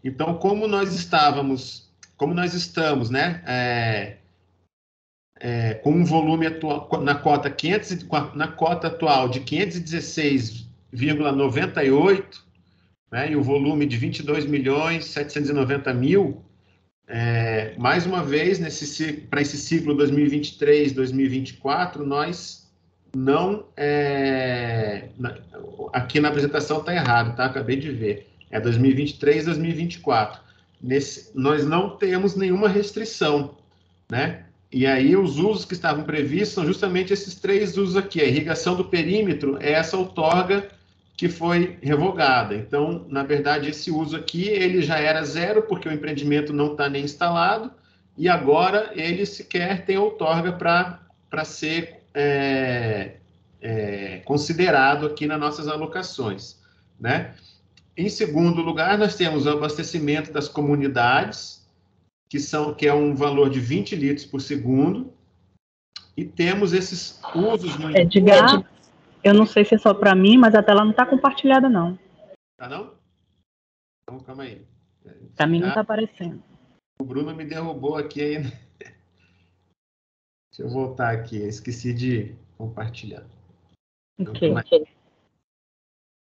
Então, como nós estávamos como nós estamos, né, com um volume atual, na cota atual de 516,98, né, e o volume de 22.790.000, mais uma vez, para esse ciclo 2023-2024, nós não... aqui na apresentação está errado, tá? Acabei de ver. É 2023-2024. Nós não temos nenhuma restrição, né? E aí os usos que estavam previstos são justamente esses 3 usos aqui. A irrigação do perímetro é essa outorga que foi revogada. Então, na verdade, esse uso aqui, ele já era 0, porque o empreendimento não está nem instalado, e agora ele sequer tem outorga para ser considerado aqui nas nossas alocações, né? Em segundo lugar, nós temos o abastecimento das comunidades, que é um valor de 20 litros por segundo, e temos esses usos... Edgar, eu não sei se é só para mim, mas a tela não está compartilhada, não. Tá não? Então, calma aí. Para mim não está aparecendo. O Bruno me derrubou aqui ainda. Deixa eu voltar aqui, eu esqueci de compartilhar. Ok. Então,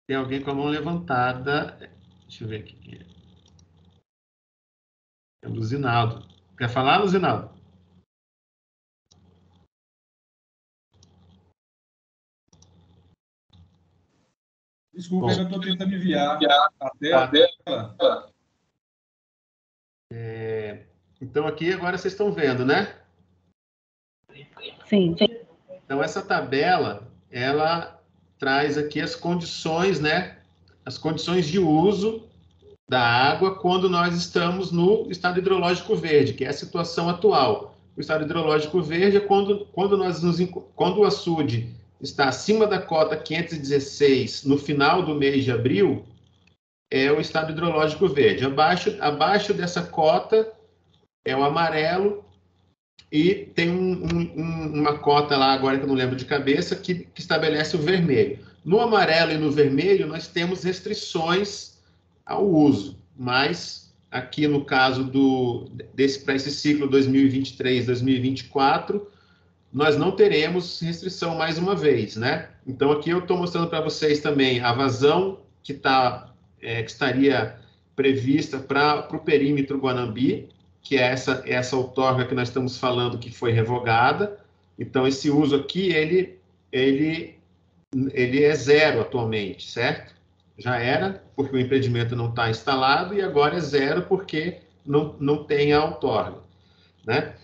tem alguém com a mão levantada. Deixa eu ver aqui. É o Luzinaldo. Quer falar, Luzinaldo? Desculpa, eu estou tentando enviar a tela. Então, aqui agora vocês estão vendo, né? Sim. Então, essa tabela, ela traz aqui as condições, né? As condições de uso da água quando nós estamos no estado hidrológico verde, que é a situação atual. O estado hidrológico verde é quando o açude está acima da cota 516 no final do mês de abril, é o estado hidrológico verde. Abaixo dessa cota é o amarelo, e tem uma cota lá, agora que eu não lembro de cabeça, que estabelece o vermelho. No amarelo e no vermelho, nós temos restrições ao uso, mas aqui no caso para esse ciclo 2023-2024, nós não teremos restrição mais uma vez, né? Então, aqui eu estou mostrando para vocês também a vazão que estaria prevista para o perímetro Guanambi, que é essa outorga que nós estamos falando que foi revogada. Então, esse uso aqui, ele é 0 atualmente, certo? Já era, porque o empreendimento não está instalado, e agora é 0 porque não tem a outorga, né?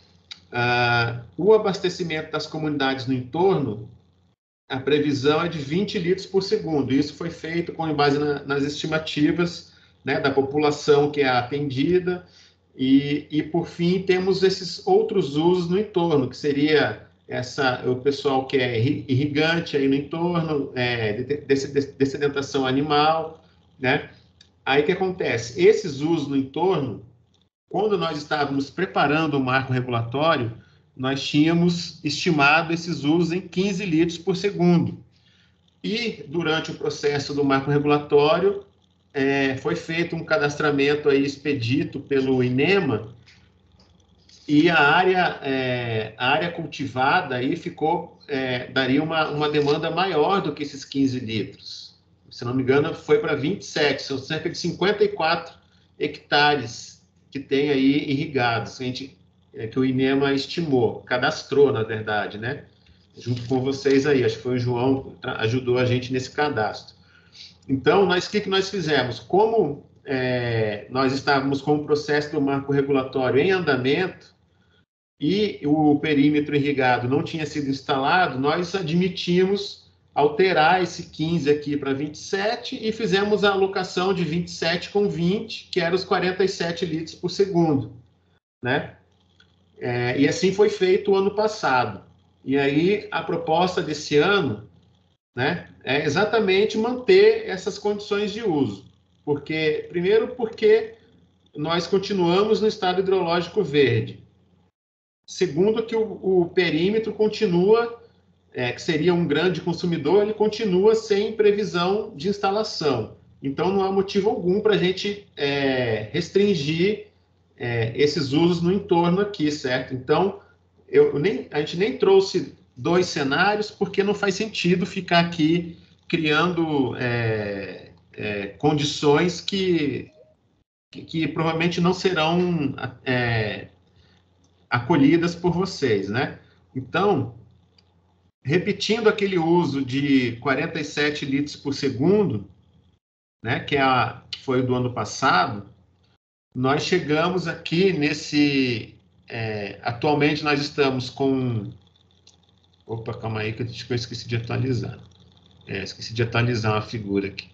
O abastecimento das comunidades no entorno, a previsão é de 20 litros por segundo. Isso foi feito com base nas estimativas, né, da população que é atendida. E, por fim, temos esses outros usos no entorno, que seria o pessoal que é irrigante aí no entorno, dessedentação animal, né? Aí o que acontece? Esses usos no entorno, quando nós estávamos preparando o marco regulatório, nós tínhamos estimado esses usos em 15 litros por segundo. E, durante o processo do marco regulatório, foi feito um cadastramento aí expedito pelo INEMA, e a área cultivada aí daria uma demanda maior do que esses 15 litros. Se não me engano, foi para 27, são cerca de 54 hectares que tem aí irrigados, que o INEMA estimou, cadastrou, na verdade, né? Junto com vocês aí, acho que foi o João que ajudou a gente nesse cadastro. Então, o que nós fizemos? Como nós estávamos com o processo do marco regulatório em andamento e o perímetro irrigado não tinha sido instalado, nós admitimos alterar esse 15 aqui para 27 e fizemos a alocação de 27 com 20, que era os 47 litros por segundo, né? E assim foi feito o ano passado. E aí, a proposta desse ano, né, é exatamente manter essas condições de uso. Primeiro, porque nós continuamos no estado hidrológico verde. Segundo, que o perímetro continua, que seria um grande consumidor, ele continua sem previsão de instalação. Então, não há motivo algum para a gente restringir esses usos no entorno aqui, certo? Então, a gente nem trouxe 2 cenários, porque não faz sentido ficar aqui criando condições que provavelmente não serão acolhidas por vocês, né? Então, repetindo aquele uso de 47 litros por segundo, né, que foi o do ano passado, nós chegamos aqui atualmente nós estamos com... Opa, calma aí que eu esqueci de atualizar. Esqueci de atualizar uma figura aqui.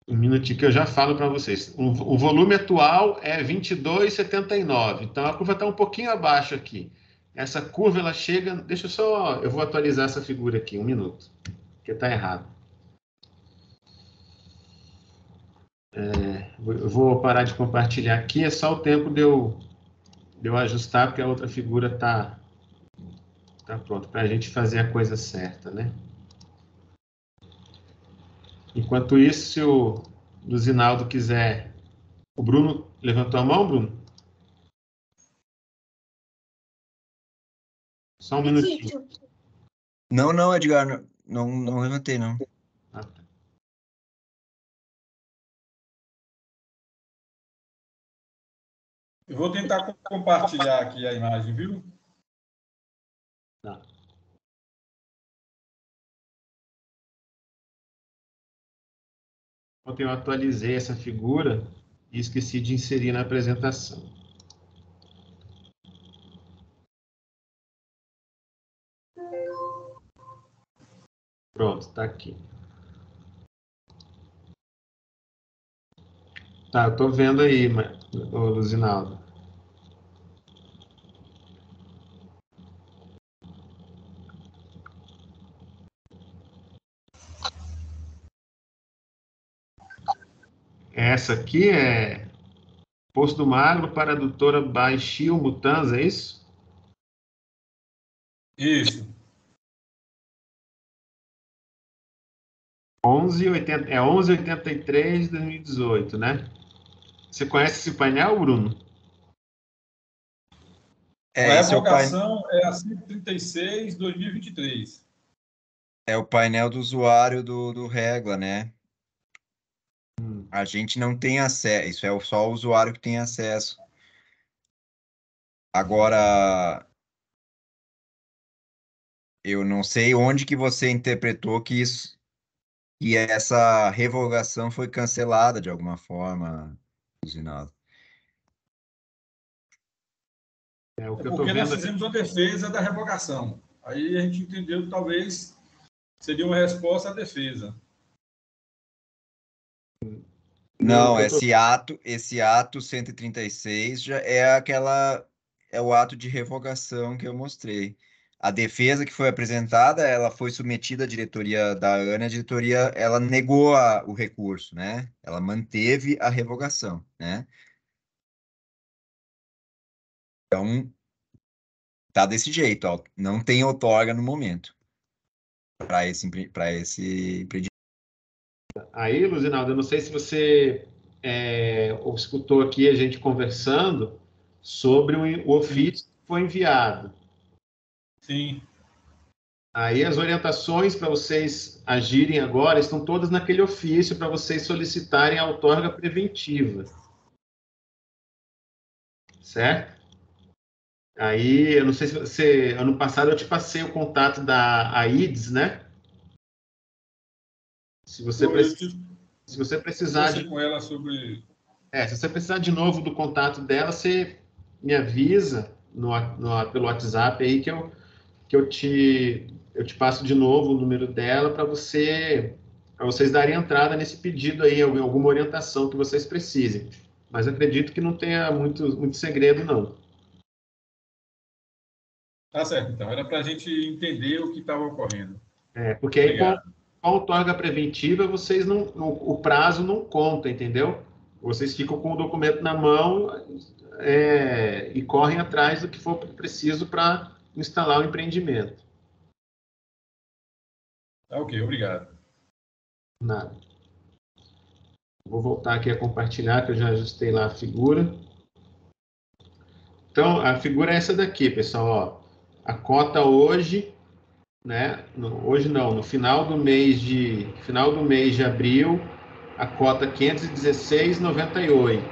Um minutinho que eu já falo para vocês. O volume atual é 22,79. Então, a curva está um pouquinho abaixo aqui. Essa curva, ela chega... Deixa eu só... Eu vou atualizar essa figura aqui, um minuto. Porque está errado. Eu vou parar de compartilhar aqui. É só o tempo de eu ajustar, porque a outra figura está pronta, para a gente fazer a coisa certa, né? Enquanto isso, se o Luzinaldo quiser... O Bruno levantou a mão, Bruno? Só um minutinho. Não, Edgar, não levantei, não. Ah, tá. Eu vou tentar compartilhar aqui a imagem, viu? Tá. Ontem eu atualizei essa figura e esqueci de inserir na apresentação. Pronto, está aqui. Tá, eu estou vendo aí, Luzinaldo. Essa aqui é Poço do Magro para a doutora Baixio Mutanza, é isso? Isso. 1183 de 2018, né? Você conhece esse painel, Bruno? A revogação é a 136, 2023. É o painel do usuário do Regla, né? A gente não tem acesso, isso é só o usuário que tem acesso. Agora, eu não sei onde que você interpretou que essa revogação foi cancelada de alguma forma, Luzinaldo. Porque nós fizemos uma defesa da revogação. Aí a gente entendeu que talvez seria uma resposta à defesa. Não, esse ato 136 já é o ato de revogação que eu mostrei. A defesa que foi apresentada, ela foi submetida à diretoria da ANA, a diretoria, ela negou o recurso, né? Ela manteve a revogação, né? Então, tá desse jeito, ó. Não tem outorga no momento para esse empreendimento. Aí, Luzinaldo, eu não sei se você escutou aqui a gente conversando sobre o ofício que foi enviado. Sim. Aí as orientações para vocês agirem agora estão todas naquele ofício para vocês solicitarem a outorga preventiva. Certo? Aí, eu não sei se você... Ano passado eu te passei o contato da AIDS, né? Se você precisar com ela sobre... se você precisar de novo do contato dela, você me avisa pelo WhatsApp aí que eu te passo de novo o número dela para vocês darem entrada nesse pedido aí, alguma orientação que vocês precisem. Mas acredito que não tenha muito segredo, não. Tá certo, então. Era para a gente entender o que estava ocorrendo. Porque aí com a outorga preventiva, vocês o prazo não conta, entendeu? Vocês ficam com o documento na mão e correm atrás do que for preciso para instalar o empreendimento. Tá ok, obrigado. Nada. Vou voltar aqui a compartilhar, que eu já ajustei lá a figura. Então, a figura é essa daqui, pessoal. Ó. A cota hoje, né? Hoje não, no final do mês de abril, a cota 516,98.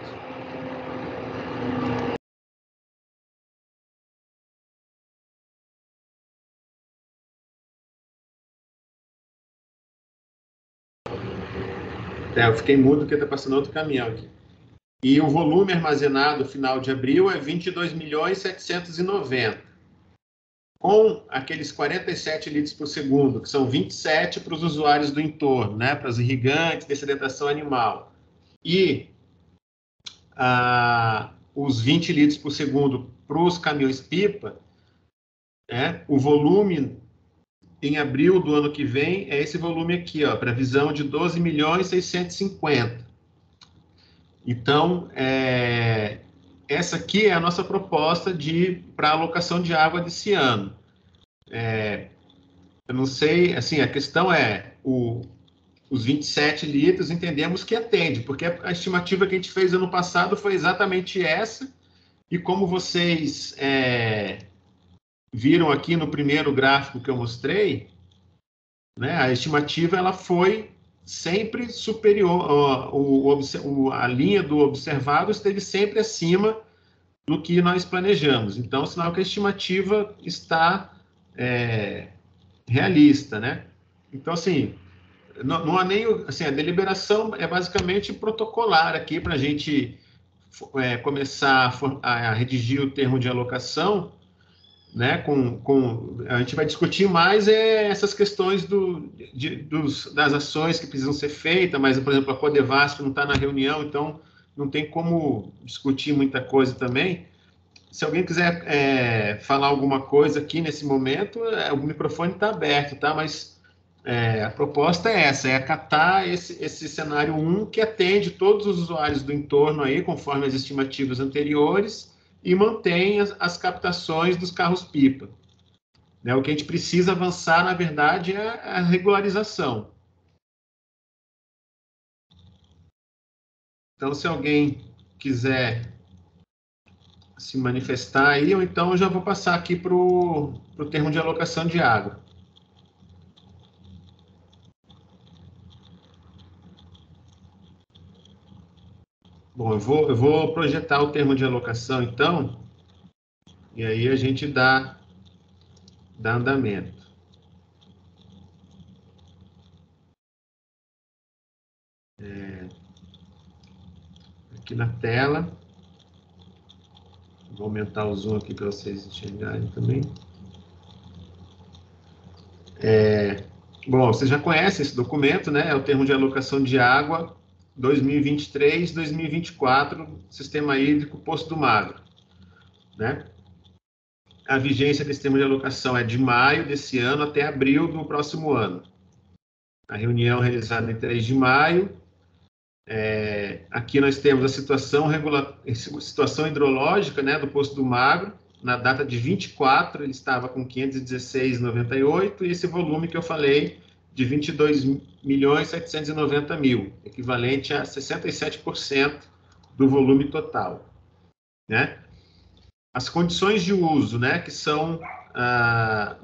Eu fiquei mudo porque está passando outro caminhão aqui. E o volume armazenado final de abril é 22.790. Com aqueles 47 litros por segundo, que são 27 para os usuários do entorno, né, para os irrigantes, dessedentação animal. E os 20 litros por segundo para os caminhões-pipa, né, o volume em abril do ano que vem é esse volume aqui, ó, previsão de 12.650.000. Então, essa aqui é a nossa proposta para alocação de água desse ano. Eu não sei, assim, a questão é, os 27 litros entendemos que atende, porque a estimativa que a gente fez ano passado foi exatamente essa, e como vocês viram aqui no primeiro gráfico que eu mostrei, né, a estimativa ela foi sempre superior, a linha do observado esteve sempre acima do que nós planejamos. Então, sinal que a estimativa está realista, né? Então, assim, não há nem... Assim, a deliberação é basicamente protocolar aqui para a gente começar a redigir o termo de alocação, né? A gente vai discutir mais essas questões das ações que precisam ser feitas, mas, por exemplo, a Codevasf não está na reunião, então não tem como discutir muita coisa também. Se alguém quiser falar alguma coisa aqui nesse momento, o microfone está aberto, tá? Mas a proposta é essa, é acatar esse cenário 1 que atende todos os usuários do entorno aí, conforme as estimativas anteriores, e mantém as captações dos carros-pipa. Né? O que a gente precisa avançar, na verdade, é a regularização. Então, se alguém quiser se manifestar aí, ou então eu já vou passar aqui para o termo de alocação de água. Bom, eu vou projetar o termo de alocação, então, e aí a gente dá andamento. Aqui na tela. Vou aumentar o zoom aqui para vocês enxergarem também. Bom, vocês já conhecem esse documento, né? É o termo de alocação de água 2023-2024, Sistema Hídrico Poço do Magro, né? A vigência desse termo de alocação é de maio desse ano até abril do próximo ano. A reunião realizada em 3 de maio. Aqui nós temos a situação hidrológica, né, do Poço do Magro. Na data de 24, ele estava com 516,98, e esse volume que eu falei, de 22.790.000, equivalente a 67% do volume total. Né? As condições de uso, né, que são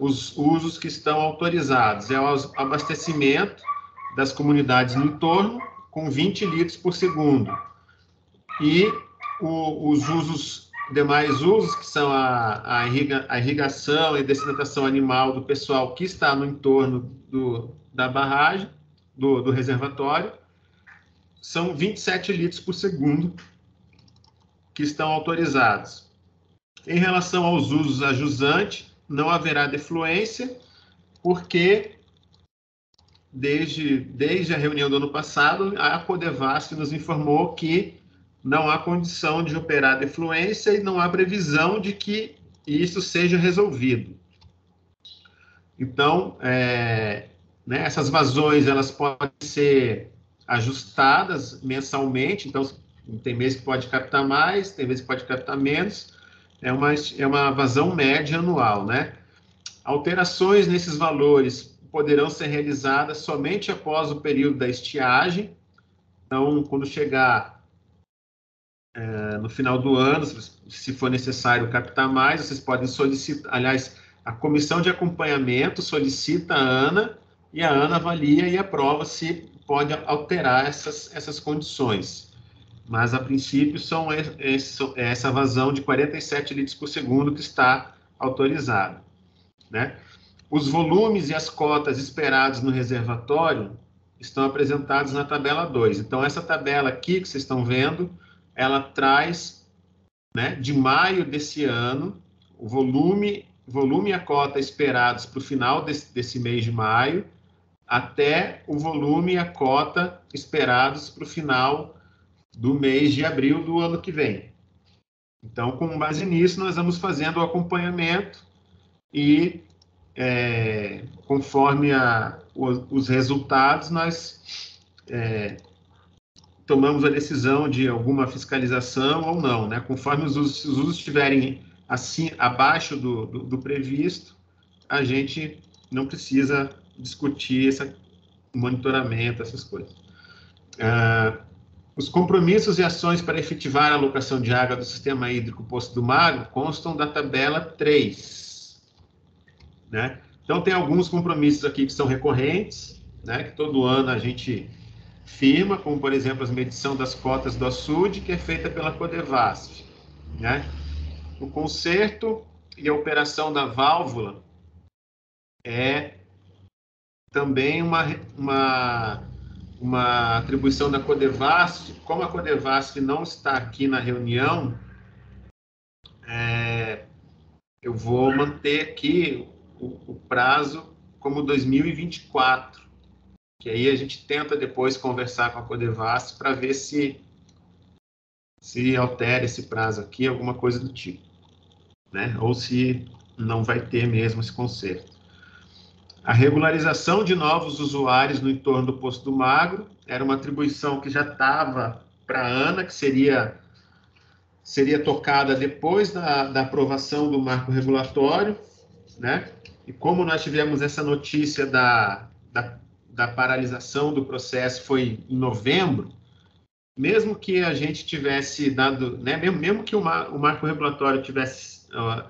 os usos que estão autorizados, é o abastecimento das comunidades no entorno, com 20 litros por segundo. E os demais usos, que são a irrigação e dessedentação animal do pessoal que está no entorno da barragem, do reservatório, são 27 litros por segundo que estão autorizados. Em relação aos usos a jusante, não haverá defluência, porque desde a reunião do ano passado, a Codevasf nos informou que não há condição de operar defluência e não há previsão de que isso seja resolvido. Então, né, essas vazões elas podem ser ajustadas mensalmente, então tem mês que pode captar mais, tem mês que pode captar menos, é uma vazão média anual, né? Alterações nesses valores poderão ser realizadas somente após o período da estiagem, Então, quando chegar no final do ano, se for necessário captar mais, vocês podem solicitar, aliás, a comissão de acompanhamento solicita a ANA, e a ANA avalia e aprova se pode alterar essas condições. Mas, a princípio, é essa vazão de 47 litros por segundo que está autorizada, né? Os volumes e as cotas esperados no reservatório estão apresentados na tabela 2. Então, essa tabela aqui que vocês estão vendo, ela traz, né, de maio desse ano, o volume e a cota esperados para o final desse mês de maio, até o volume e a cota esperados para o final do mês de abril do ano que vem. Então, com base nisso, nós vamos fazendo o acompanhamento e, conforme os resultados, nós tomamos a decisão de alguma fiscalização ou não, né? Conforme os usos estiverem assim, abaixo do previsto, a gente não precisa discutir esse monitoramento, essas coisas. Os compromissos e ações para efetivar a alocação de água do sistema hídrico Poço do Magro constam da tabela 3. Né? Então, tem alguns compromissos aqui que são recorrentes, né, que todo ano a gente firma, como, por exemplo, a medição das cotas do açude, que é feita pela Codevasf. Né? O conserto e a operação da válvula é também uma atribuição da Codevasf. Como a Codevasf não está aqui na reunião, eu vou manter aqui o prazo como 2024, que aí a gente tenta depois conversar com a Codevasf para ver se altera esse prazo aqui, alguma coisa do tipo, né? Ou se não vai ter mesmo esse conserto. A regularização de novos usuários no entorno do Poço do Magro era uma atribuição que já estava para a ANA, que seria tocada depois da aprovação do marco regulatório, né? E como nós tivemos essa notícia da paralisação do processo foi em novembro, mesmo que a gente tivesse dado, né, mesmo que o marco regulatório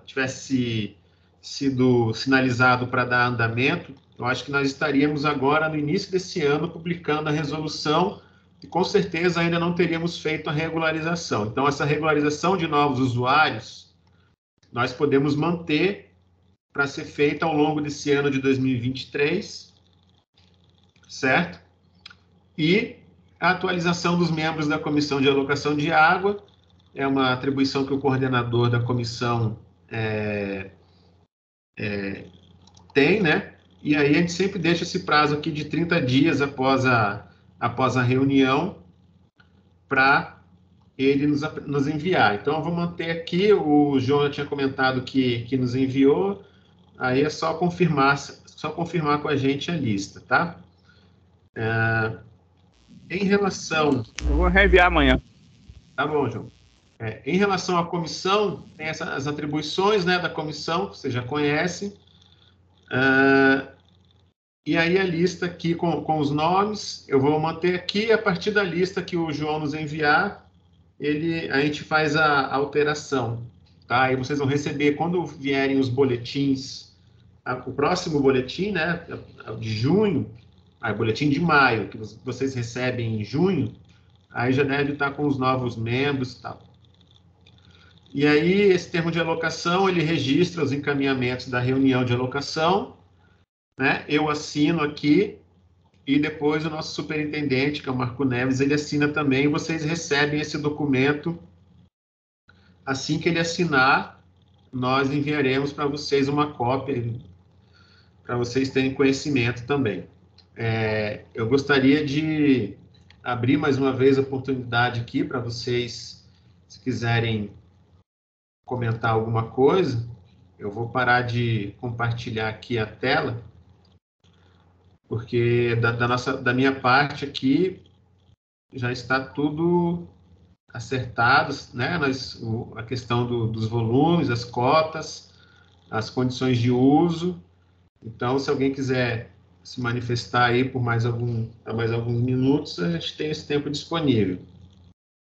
tivesse sido sinalizado para dar andamento, eu acho que nós estaríamos agora, no início desse ano, publicando a resolução e, com certeza, ainda não teríamos feito a regularização. Então, essa regularização de novos usuários, nós podemos manter para ser feita ao longo desse ano de 2023, certo? E a atualização dos membros da Comissão de Alocação de Água é uma atribuição que o coordenador da comissão tem, né? E aí a gente sempre deixa esse prazo aqui de 30 dias após a reunião para ele nos enviar. Então, eu vou manter aqui, o João já tinha comentado que nos enviou, aí é só confirmar com a gente a lista, tá? Em relação... Eu vou reenviar amanhã. Tá bom, João. Em relação à comissão, tem as atribuições, né, da comissão, que você já conhece. E aí a lista aqui com os nomes, eu vou manter aqui, a partir da lista que o João nos enviar, a gente faz a alteração, tá? Aí vocês vão receber, quando vierem os boletins, o próximo boletim, né, de junho, boletim de maio, que vocês recebem em junho, aí já deve estar com os novos membros e tal. E aí, esse termo de alocação, ele registra os encaminhamentos da reunião de alocação, né? Eu assino aqui, e depois o nosso superintendente, que é o Marco Neves, ele assina também, e vocês recebem esse documento. Assim que ele assinar, nós enviaremos para vocês uma cópia, para vocês terem conhecimento também. Eu gostaria de abrir mais uma vez a oportunidade aqui para vocês, se quiserem comentar alguma coisa. Eu vou parar de compartilhar aqui a tela, porque da minha parte aqui já está tudo acertado, né? A questão dos volumes, as cotas, as condições de uso. Então, se alguém quiser se manifestar aí por mais alguns minutos, a gente tem esse tempo disponível.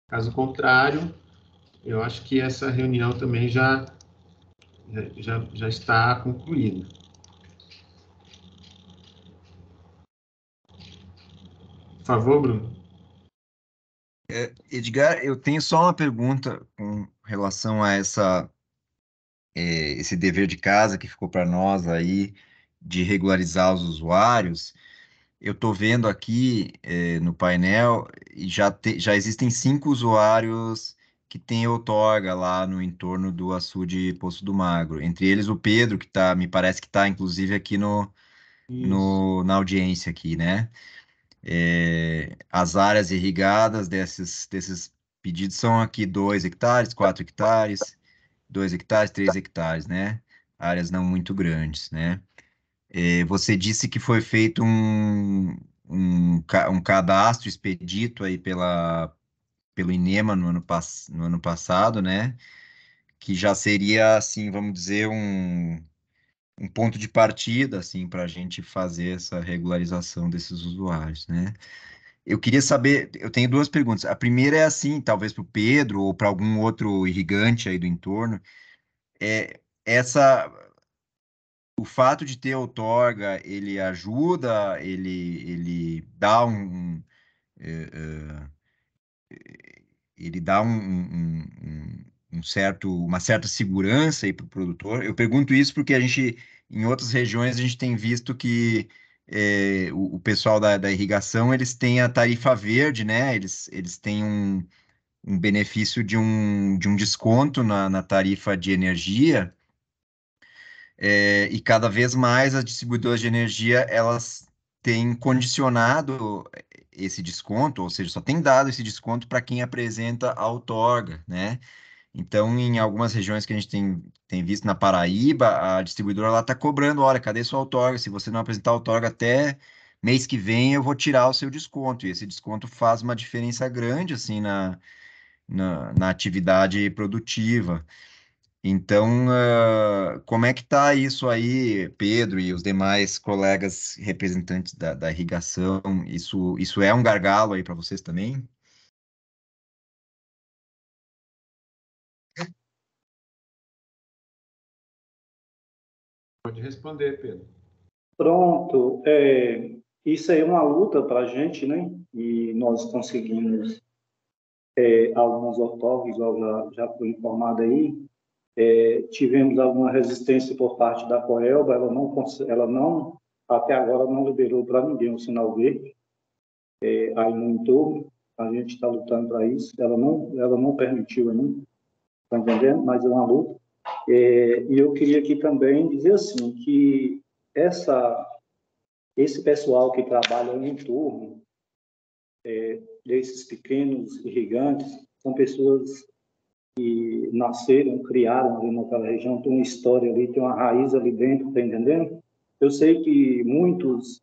Caso contrário, eu acho que essa reunião também já está concluída. Por favor, Bruno. Edgar, eu tenho só uma pergunta com relação a esse dever de casa que ficou para nós aí de regularizar os usuários. Eu estou vendo aqui no painel e já existem 5 usuários que têm outorga lá no entorno do açude Poço do Magro. Entre eles o Pedro, que me parece que está inclusive aqui na audiência aqui, né? As áreas irrigadas desses pedidos são aqui 2 hectares, 4 hectares, 2 hectares, 3 hectares, né? Áreas não muito grandes, né? Você disse que foi feito um cadastro expedito aí pelo INEMA no ano passado, né? Que já seria, assim, vamos dizer, um ponto de partida, assim, para a gente fazer essa regularização desses usuários, né? Eu queria saber, eu tenho 2 perguntas. A primeira é assim, talvez para o Pedro ou para algum outro irrigante aí do entorno, o fato de ter outorga, ele ajuda, ele dá ele dá uma certa segurança aí para o produtor. Eu pergunto isso porque em outras regiões, a gente tem visto que o pessoal da irrigação, eles têm a tarifa verde, né? Eles têm um benefício de um desconto na tarifa de energia, e cada vez mais as distribuidoras de energia, elas têm condicionado esse desconto, ou seja, só tem dado esse desconto para quem apresenta a outorga, né? Então, em algumas regiões que a gente tem visto na Paraíba, a distribuidora está cobrando, olha, cadê sua outorga? Se você não apresentar a outorga até mês que vem, eu vou tirar o seu desconto. E esse desconto faz uma diferença grande, assim, na atividade produtiva. Então, como é que está isso aí, Pedro e os demais colegas representantes da irrigação? Isso é um gargalo aí para vocês também? Pode responder, Pedro. Pronto. Isso aí é uma luta para a gente, né? E nós conseguimos alguns outorgas, igual já foi informado aí. Tivemos alguma resistência por parte da Coelba, ela não até agora não liberou para ninguém o sinal verde, aí no entorno, a gente está lutando para isso, ela não permitiu ainda, está entendendo? Mas é uma luta. E eu queria aqui também dizer assim, que esse pessoal que trabalha no entorno desses pequenos irrigantes, são pessoas que nasceram, criaram ali naquela região, tem uma história ali, tem uma raiz ali dentro, tá entendendo? Eu sei que muitos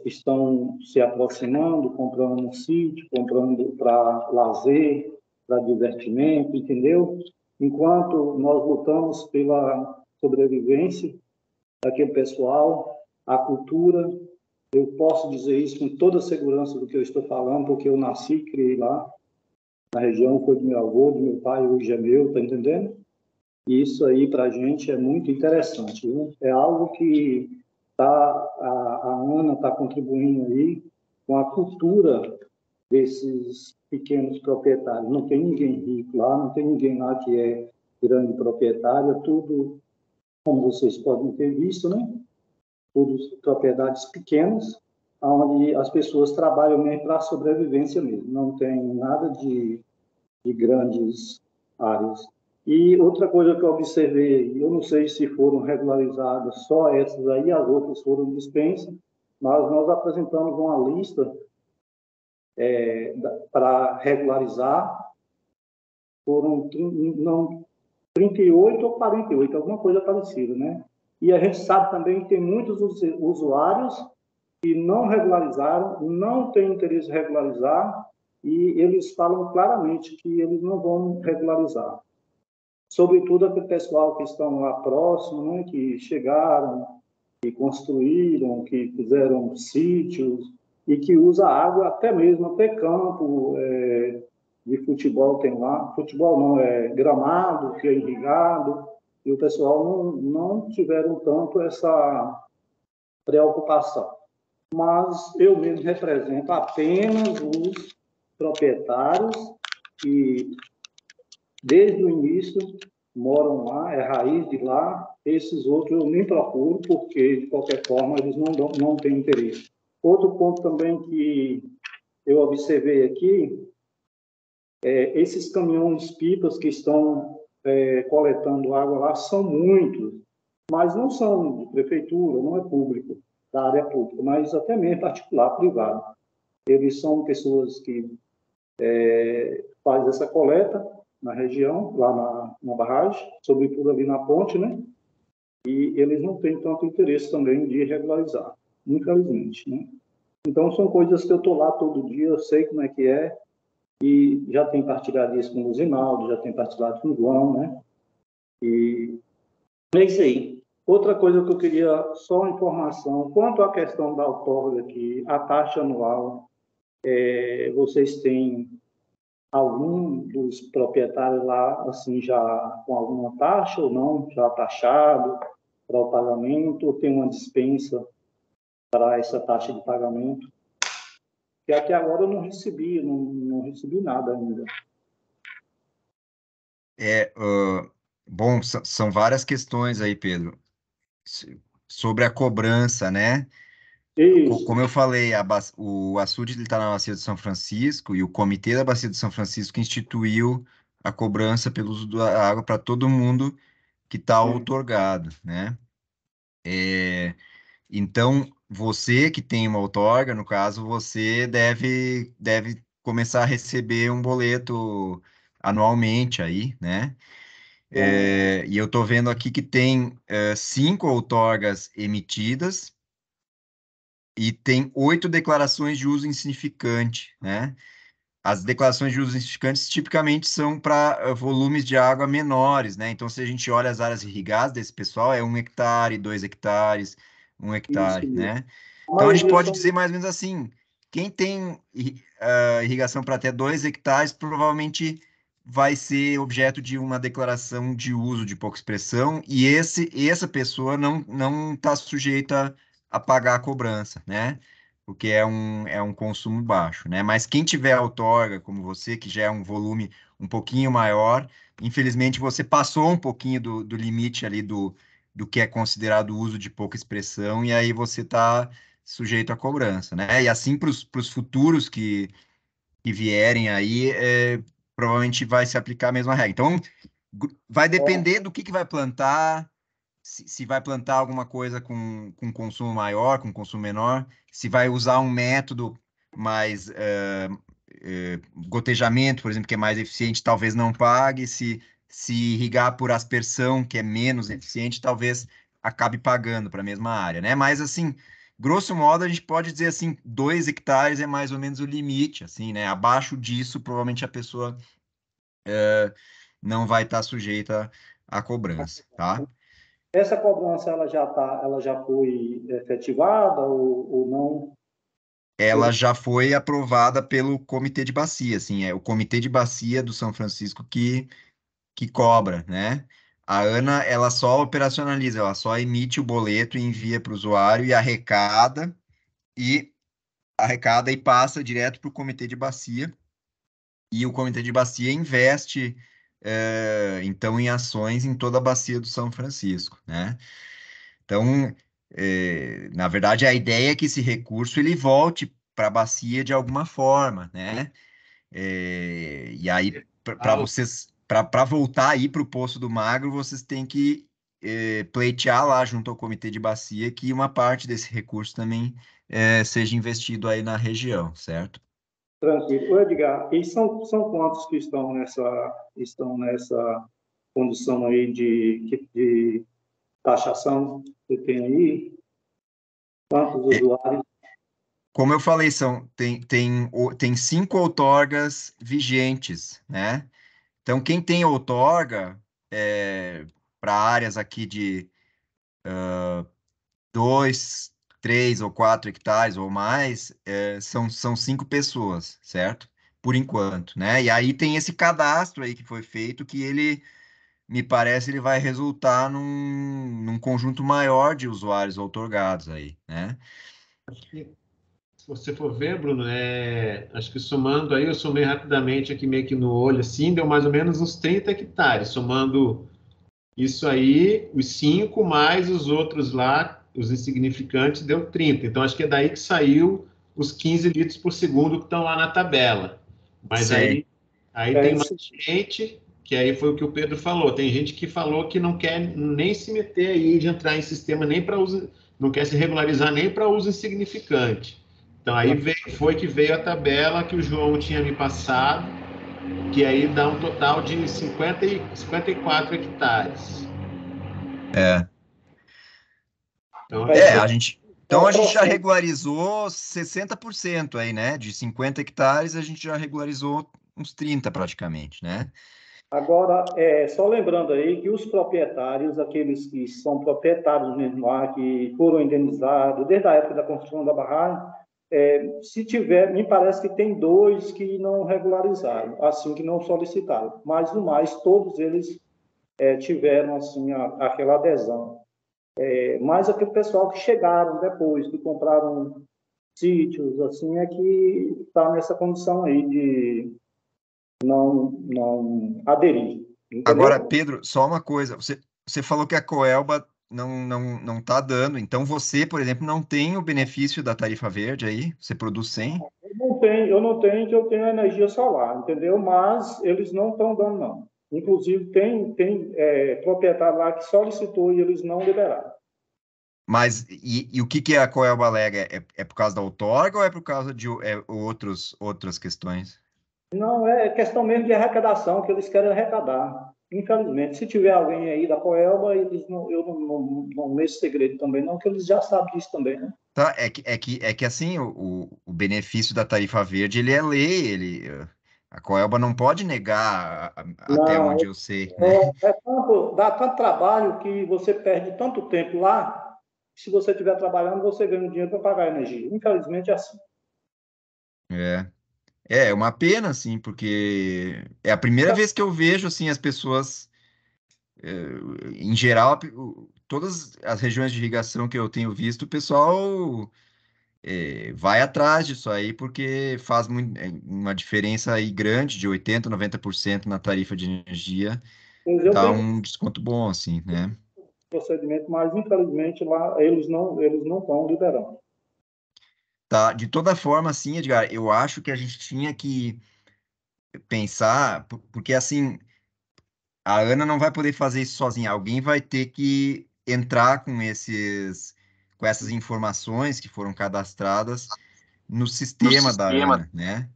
estão se aproximando, comprando um sítio, comprando para lazer, para divertimento, entendeu? Enquanto nós lutamos pela sobrevivência daquele pessoal, a cultura, eu posso dizer isso com toda a segurança do que eu estou falando, porque eu nasci e criei lá, na região, foi do meu avô, do meu pai, hoje é meu, tá entendendo? E isso aí, para a gente, é muito interessante, viu? É algo que a Ana está contribuindo aí com a cultura desses pequenos proprietários. Não tem ninguém rico lá, não tem ninguém lá que é grande proprietário, é tudo, como vocês podem ter visto, né? Todas propriedades pequenas, onde as pessoas trabalham mesmo para a sobrevivência mesmo, não tem nada de grandes áreas. E outra coisa que eu observei, eu não sei se foram regularizadas só essas aí, as outras foram dispensas, mas nós apresentamos uma lista para regularizar, foram 38 ou 48, alguma coisa parecida, né? E a gente sabe também que tem muitos usuários que não regularizaram, não têm interesse em regularizar, e eles falam claramente que eles não vão regularizar. Sobretudo aquele pessoal que estão lá próximo, né, que chegaram que construíram, que fizeram sítios e que usa água até mesmo, até campo de futebol tem lá. Futebol não, é gramado, que é irrigado, e o pessoal não tiveram tanto essa preocupação. Mas eu mesmo represento apenas os proprietários que, desde o início, moram lá, é raiz de lá. Esses outros eu nem procuro, porque, de qualquer forma, eles não têm interesse. Outro ponto também que eu observei aqui, esses caminhões-pipas que estão coletando água lá são muitos, mas não são de prefeitura, não é público, da área pública, mas até mesmo particular, privado. Eles são pessoas que fazem essa coleta na região, lá na barragem, sobretudo ali na ponte, né? E eles não têm tanto interesse também de regularizar, infelizmente, né? Então, são coisas que eu estou lá todo dia, eu sei como é que é, e já tem partilhado isso com o Luzinaldo, já tem partilhado com o João, né? E é isso aí. Outra coisa que eu queria, só uma informação, quanto à questão da outorga aqui, a taxa anual, vocês têm algum dos proprietários lá, assim, já com alguma taxa ou não, já taxado para o pagamento, ou tem uma dispensa para essa taxa de pagamento? Que até agora eu não recebi, não recebi nada ainda. Bom, são várias questões aí, Pedro, sobre a cobrança, né? Isso. Como eu falei, o açude está na Bacia de São Francisco e o Comitê da Bacia de São Francisco instituiu a cobrança pelo uso da água para todo mundo que está outorgado, né? Então, você que tem uma outorga, no caso, você deve começar a receber um boleto anualmente aí, né? E eu estou vendo aqui que tem 5 outorgas emitidas e tem 8 declarações de uso insignificante, né? As declarações de uso insignificantes tipicamente são para volumes de água menores, né? Então, se a gente olha as áreas irrigadas desse pessoal, é 1 hectare, 2 hectares, 1 hectare, né? Então, a gente pode dizer mais ou menos assim, quem tem irrigação para até 2 hectares, provavelmente vai ser objeto de uma declaração de uso de pouca expressão, e essa pessoa não está sujeita a pagar a cobrança, né? Porque é um consumo baixo, né? Mas quem tiver outorga, como você, que já é um volume um pouquinho maior, infelizmente você passou um pouquinho do limite ali do que é considerado uso de pouca expressão, e aí você está sujeito à cobrança, né? E assim para os futuros que vierem aí, provavelmente vai se aplicar a mesma regra. Então, vai depender do que vai plantar, se vai plantar alguma coisa com consumo maior, com consumo menor, se vai usar um método mais gotejamento, por exemplo, que é mais eficiente, talvez não pague, se irrigar por aspersão, que é menos eficiente, talvez acabe pagando para a mesma área, né? Mas, assim, grosso modo, a gente pode dizer, assim, 2 hectares é mais ou menos o limite, assim, né? Abaixo disso, provavelmente a pessoa não vai estar sujeita à cobrança, tá? Essa cobrança ela já foi efetivada ou não? Ela já foi aprovada pelo Comitê de Bacia, assim, é o Comitê de Bacia do São Francisco que cobra, né? A ANA, ela só operacionaliza, ela só emite o boleto e envia para o usuário e arrecada e passa direto para o Comitê de Bacia, e o Comitê de Bacia investe, então, em ações em toda a Bacia do São Francisco, né? Então, na verdade, a ideia é que esse recurso ele volte para a bacia de alguma forma, né? E aí, para vocês, para voltar aí para o Poço do Magro, vocês têm que pleitear lá junto ao Comitê de Bacia que uma parte desse recurso também seja investido aí na região, certo? Tranquilo. Ô, Edgar, e são quantos que estão nessa condição aí de taxação que tem aí? Quantos usuários? Como eu falei, tem 5 outorgas vigentes, né? Então, quem tem outorga para áreas aqui 2, 3 ou 4 hectares ou mais, são 5 pessoas, certo? Por enquanto, né? E aí tem esse cadastro aí que foi feito, que ele, me parece, ele vai resultar num conjunto maior de usuários outorgados aí, né? Acho que, se você for ver, Bruno, acho que somando aí, eu somei rapidamente aqui meio que no olho, assim, deu mais ou menos uns 30 hectares, somando isso aí, os 5 mais os outros lá, os insignificantes, deu 30. Então, acho que é daí que saiu os 15 litros por segundo que estão lá na tabela. Mas Sei. aí tem mais gente, que aí foi o que o Pedro falou, tem gente que falou que não quer nem se meter aí de entrar em sistema nem para uso, não quer se regularizar nem para uso insignificante. Então, aí foi que veio a tabela que o João tinha me passado, que aí dá um total de 54 hectares. Então a gente já regularizou 60% aí, né? De 50 hectares, a gente já regularizou uns 30 praticamente, né? Agora, só lembrando aí que os proprietários, aqueles que são proprietários mesmo lá, que foram indenizados desde a época da construção da barragem, se tiver, me parece que tem 2 que não regularizaram, assim, que não solicitaram. Mas, no mais, todos eles tiveram, assim, aquela adesão. Mas aquele pessoal que chegaram depois, que compraram sítios, assim, é que está nessa condição aí de não aderir. Entendeu? Agora, Pedro, só uma coisa. Você falou que a Coelba não está dando. Então, você, por exemplo, não tem o benefício da tarifa verde aí? Você produz 100? Eu não tenho, que eu tenho energia solar, entendeu? Mas eles não estão dando, não. Inclusive, tem proprietário lá que solicitou e eles não liberaram. Mas, e o que a Coelba alega? É por causa da outorga ou é por causa de outras questões? Não, é questão mesmo de arrecadação, que eles querem arrecadar. Infelizmente, se tiver alguém aí da Coelba, eu não nesse segredo também, não, que eles já sabem disso também, né? Tá, é que assim, o benefício da tarifa verde, ele é lei, a Coelba não pode negar até onde eu sei, né? Dá tanto trabalho que você perde tanto tempo lá, se você estiver trabalhando, você ganha dinheiro para pagar a energia. Infelizmente é assim. É uma pena, assim, porque é a primeira vez que eu vejo, assim, as pessoas, em geral, todas as regiões de irrigação que eu tenho visto, o pessoal vai atrás disso aí, porque faz uma diferença aí grande, de 80%, 90% na tarifa de energia, dá um desconto bom, assim, né? Procedimento, mas infelizmente lá eles não estão liberando. Tá, de toda forma, assim, Edgar, eu acho que a gente tinha que pensar, porque assim, a Ana não vai poder fazer isso sozinha, alguém vai ter que entrar com essas informações que foram cadastradas no sistema da Ana, né?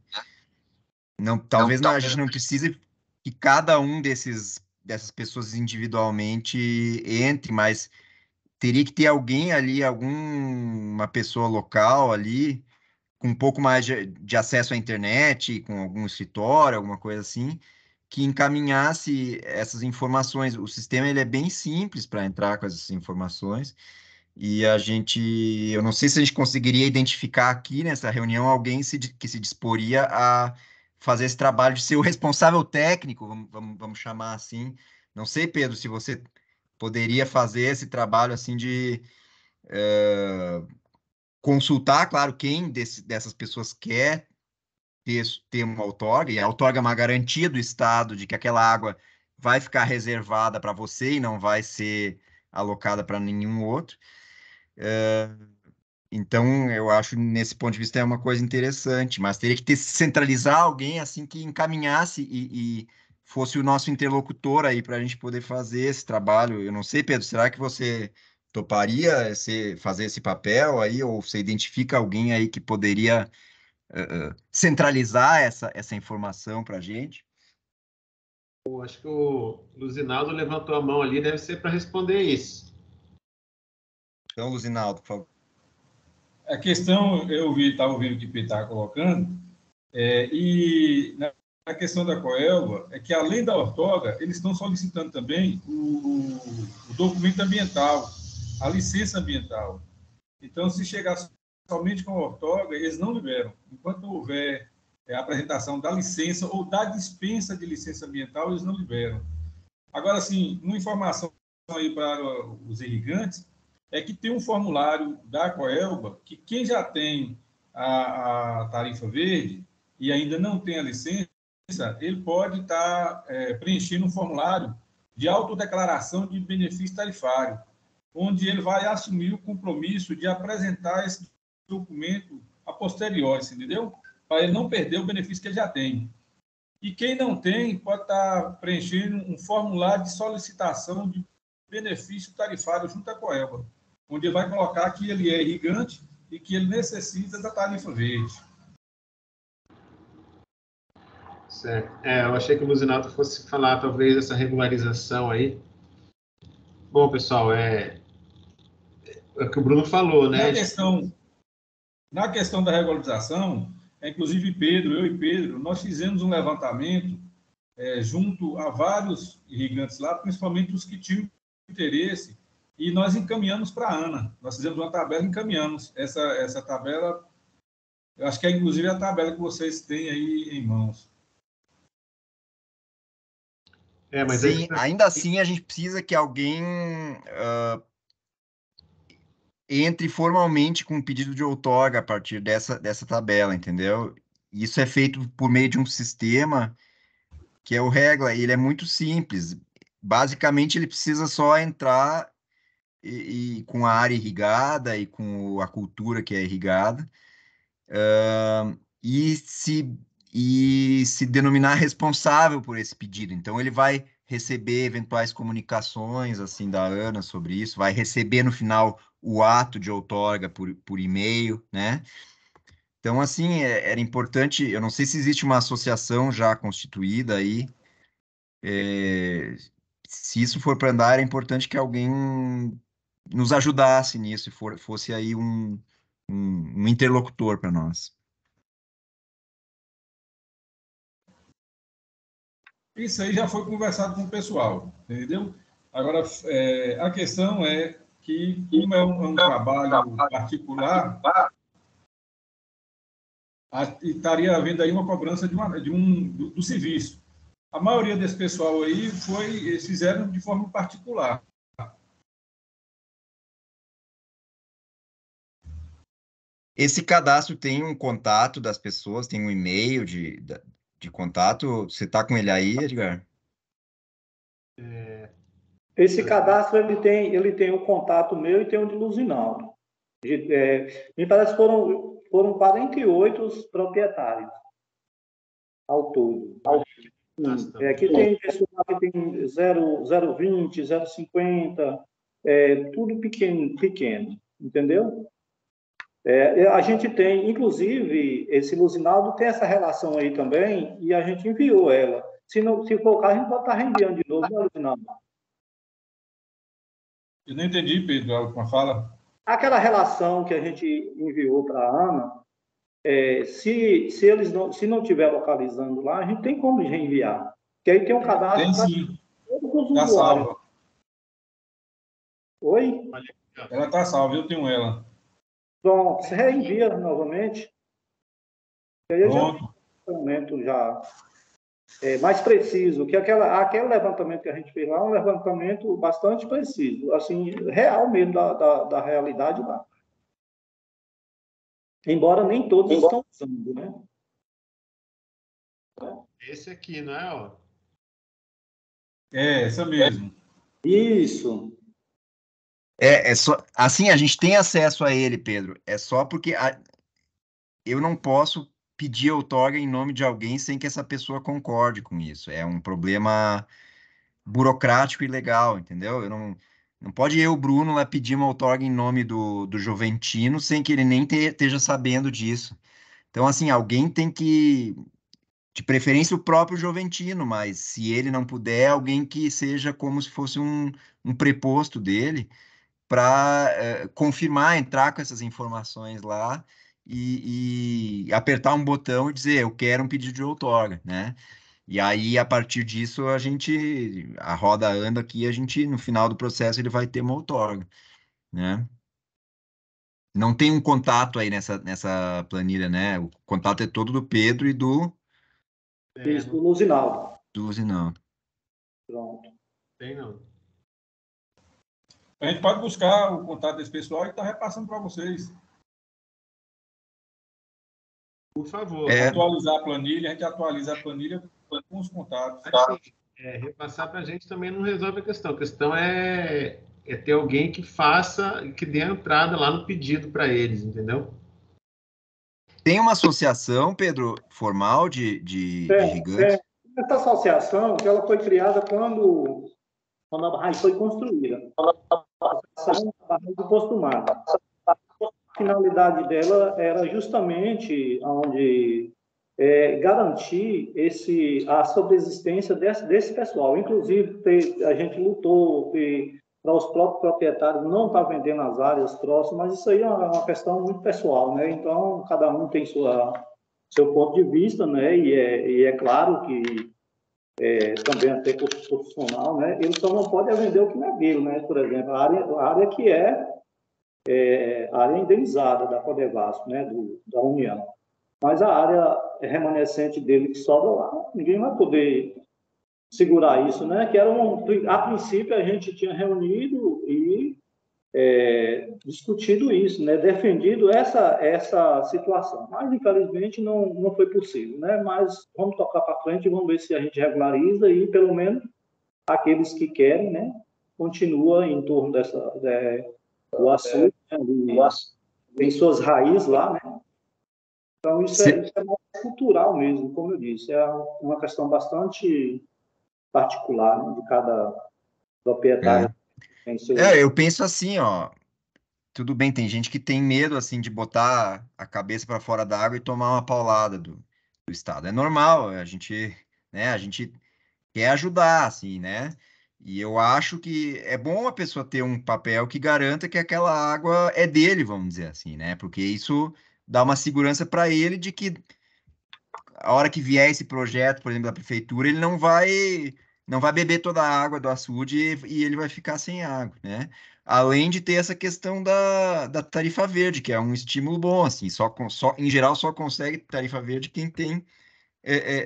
Não, talvez a gente não precise que cada um dessas pessoas individualmente entre, mas teria que ter alguém ali, alguma pessoa local ali, com um pouco mais de acesso à internet, com algum escritório, alguma coisa assim, que encaminhasse essas informações. O sistema ele é bem simples para entrar com essas informações. E eu não sei se a gente conseguiria identificar aqui nessa reunião alguém que se disporia a fazer esse trabalho de ser o responsável técnico, vamos chamar assim. Não sei, Pedro, se você poderia fazer esse trabalho assim de consultar, claro, quem dessas pessoas quer ter uma outorga, e a outorga é uma garantia do Estado de que aquela água vai ficar reservada para você e não vai ser alocada para nenhum outro. Então, eu acho, nesse ponto de vista, é uma coisa interessante, mas teria que centralizar alguém assim que encaminhasse e fosse o nosso interlocutor aí para a gente poder fazer esse trabalho. Eu não sei, Pedro, será que você toparia fazer esse papel aí, ou você identifica alguém aí que poderia centralizar essa informação para a gente? Eu acho que o Luzinaldo levantou a mão ali, deve ser para responder isso. Então, Luzinaldo, por favor. A questão, eu estava ouvindo o que o Pedro estava colocando, e na questão da Coelba, é que além da outorga, eles estão solicitando também o documento ambiental, a licença ambiental. Então, se chegar somente com a outorga, eles não liberam. Enquanto houver a apresentação da licença ou da dispensa de licença ambiental, eles não liberam. Agora, assim, uma informação aí para os irrigantes é que tem um formulário da Coelba que quem já tem a tarifa verde e ainda não tem a licença, ele pode estar preenchendo um formulário de autodeclaração de benefício tarifário, onde ele vai assumir o compromisso de apresentar esse documento a posteriori, entendeu? Para ele não perder o benefício que ele já tem. E quem não tem pode estar preenchendo um formulário de solicitação de benefício tarifário junto à Coelba, onde ele vai colocar que ele é irrigante e que ele necessita da tarifa verde. Certo. Eu achei que o Luzinaldo fosse falar, talvez, dessa regularização aí. Bom, pessoal, é o que o Bruno falou, né? Na questão da regularização, inclusive eu e Pedro, nós fizemos um levantamento junto a vários irrigantes lá, principalmente os que tinham interesse, e nós encaminhamos para a ANA. Nós fizemos uma tabela e encaminhamos. Essa tabela, eu acho que é inclusive a tabela que vocês têm aí em mãos. Mas sim, ainda assim a gente precisa que alguém entre formalmente com um pedido de outorga a partir dessa tabela, entendeu? Isso é feito por meio de um sistema que é o Regla, e ele é muito simples. Basicamente, ele precisa só entrar com a área irrigada e com a cultura que é irrigada, e se denominar responsável por esse pedido. Então, ele vai receber eventuais comunicações assim da ANA sobre isso, vai receber no final o ato de outorga por e-mail, né? Então, assim, era importante, eu não sei se existe uma associação já constituída aí, se isso for para andar, era importante que alguém nos ajudasse nisso e fosse aí um interlocutor para nós. Isso aí já foi conversado com o pessoal, entendeu? Agora, a questão é que, como é um trabalho particular, estaria havendo aí uma cobrança do serviço. A maioria desse pessoal aí eles fizeram de forma particular. Esse cadastro tem um contato das pessoas, tem um e-mail de contato. Você está com ele aí, Edgar? Esse cadastro ele tem o contato meu e tem o de Luzinaldo. Me parece que foram 48 proprietários ao todo. Aqui tem pessoal que tem 0,20, 0,50, tudo pequeno, entendeu? A gente tem, inclusive, esse Luzinaldo tem essa relação aí também, e a gente enviou ela. Se for o caso, a gente pode estar reenviando de novo, né, Luzinaldo? Eu não entendi, Pedro, a última fala. Aquela relação que a gente enviou para a ANA, se não estiver localizando lá, a gente tem como reenviar. Porque aí tem um cadastro para todos os usuários. Oi? Ela está salva, eu tenho ela. Pronto, você reenvia novamente. Aí eu já tenho um levantamento mais preciso, que aquele levantamento que a gente fez lá é um levantamento bastante preciso, assim, real mesmo da realidade lá. Embora nem todos estão usando, né? Esse aqui, não é? Ó? Essa mesmo. Isso. Assim, a gente tem acesso a ele, Pedro. É só porque eu não posso pedir outorga em nome de alguém sem que essa pessoa concorde com isso. É um problema burocrático e legal, entendeu? Não pode Bruno, lá pedir uma outorga em nome do Juventino sem que ele nem esteja sabendo disso. Então, assim, alguém tem que, de preferência, o próprio Juventino, mas se ele não puder, alguém que seja como se fosse um preposto dele, para confirmar, entrar com essas informações lá e apertar um botão e dizer, eu quero um pedido de outorga, né? E aí, a partir disso, a roda anda aqui, no final do processo, ele vai ter uma outorga. né? Não tem um contato aí nessa planilha, né? O contato é todo do Pedro e do Isso, do Luzinaldo. Luzinaldo. Pronto. Tem não. A gente pode buscar o contato desse pessoal e está repassando para vocês. Por favor. Atualizar a planilha, a gente atualiza a planilha com os contatos. Assim, repassar para a gente também não resolve a questão. A questão é ter alguém que faça, que dê a entrada lá no pedido para eles, entendeu? Tem uma associação, Pedro, formal de gigantes? Essa associação, que ela foi criada quando a barragem foi construída. A associação da barragem do Poço do Mago. A finalidade dela era justamente onde garantir a sobreexistência desse pessoal. Inclusive, a gente lutou para os próprios proprietários não estar vendendo as áreas próximas, mas isso aí é uma questão muito pessoal, né? Então, cada um tem seu ponto de vista, né? E é claro que também até profissional, né? Ele só não pode vender o que não é dele, né? Por exemplo, a área que a área indenizada da Codevasf, né? Da União. Mas a área remanescente dele que sobra lá, ninguém vai poder segurar isso, né? Que a princípio a gente tinha reunido e discutido isso, né? Defendido essa situação. Mas infelizmente não foi possível, né? Mas vamos tocar para frente e vamos ver se a gente regulariza e pelo menos aqueles que querem, né? Continua em torno do açude, né? Tem suas raízes lá, né? Então, isso é mais cultural mesmo, como eu disse. É uma questão bastante particular, né, de cada proprietário. Eu penso assim, ó. Tudo bem, tem gente que tem medo, assim, de botar a cabeça para fora d'água e tomar uma paulada do Estado. É normal, a gente quer ajudar, assim, né? E eu acho que é bom a pessoa ter um papel que garanta que aquela água é dele, vamos dizer assim, né? Porque isso dá uma segurança para ele de que a hora que vier esse projeto, por exemplo, da prefeitura, ele não vai beber toda a água do açude e ele vai ficar sem água, né? Além de ter essa questão da tarifa verde, que é um estímulo bom, assim, em geral só consegue tarifa verde quem tem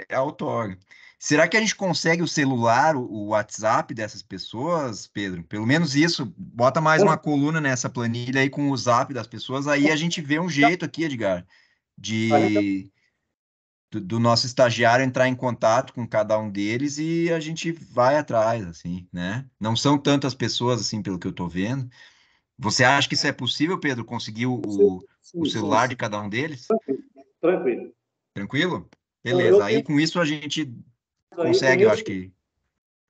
a outorga. Será que a gente consegue o celular, o WhatsApp dessas pessoas, Pedro? Pelo menos isso, bota mais uma coluna nessa planilha aí com o zap das pessoas, aí a gente vê um jeito aqui, Edgar, do nosso estagiário entrar em contato com cada um deles e a gente vai atrás, assim, né? Não são tantas pessoas, assim, pelo que eu tô vendo. Você acha que isso é possível, Pedro, conseguir o celular de cada um deles? Tranquilo. Tranquilo? Beleza. Aí, com isso, a gente consegue, eu acho que...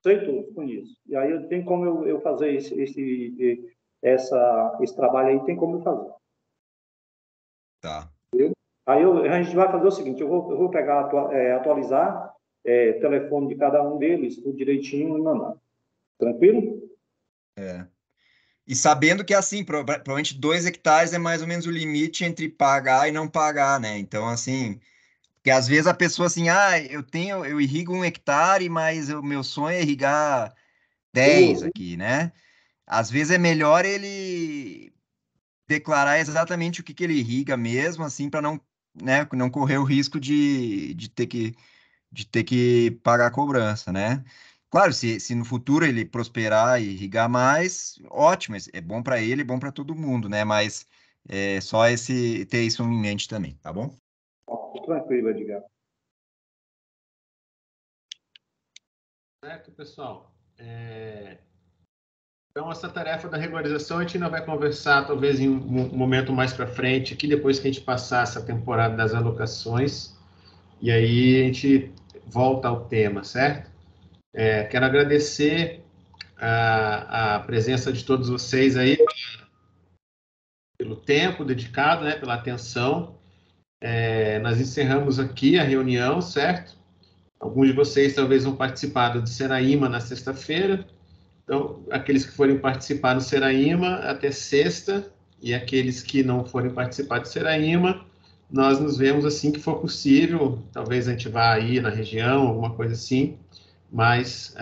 Sei tudo com isso. E aí, tem como eu fazer esse trabalho aí, tem como eu fazer. Tá. Aí a gente vai fazer o seguinte, eu vou pegar, atualizar o telefone de cada um deles, tudo direitinho e mandar. Tranquilo? E sabendo que, assim, provavelmente 2 hectares é mais ou menos o limite entre pagar e não pagar, né? Então, assim, porque às vezes a pessoa, assim, eu irrigo 1 hectare, mas o meu sonho é irrigar 10 aqui, né? Às vezes é melhor ele declarar exatamente o que ele irriga mesmo, assim, para não, né, não correr o risco de ter que pagar a cobrança, né? Claro, se no futuro ele prosperar e irrigar mais, ótimo, é bom para ele, é bom para todo mundo, né? Mas é só ter isso em mente também, tá bom? Tranquilo, Edgar. Certo, pessoal? Então, essa tarefa da regularização a gente ainda vai conversar, talvez, em um momento mais para frente, aqui, depois que a gente passar essa temporada das alocações, e aí a gente volta ao tema, certo? Quero agradecer a presença de todos vocês aí, pelo tempo dedicado, né, pela atenção. Nós encerramos aqui a reunião, certo? Alguns de vocês talvez vão participar do Seraima na sexta-feira. Então, aqueles que forem participar do Seraima até sexta, e aqueles que não forem participar do Seraima, nós nos vemos assim que for possível. Talvez a gente vá aí na região, alguma coisa assim. Mas,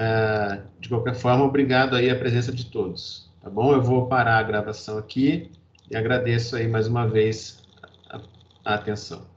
de qualquer forma, obrigado aí a presença de todos. Tá bom? Eu vou parar a gravação aqui e agradeço aí mais uma vez a atenção.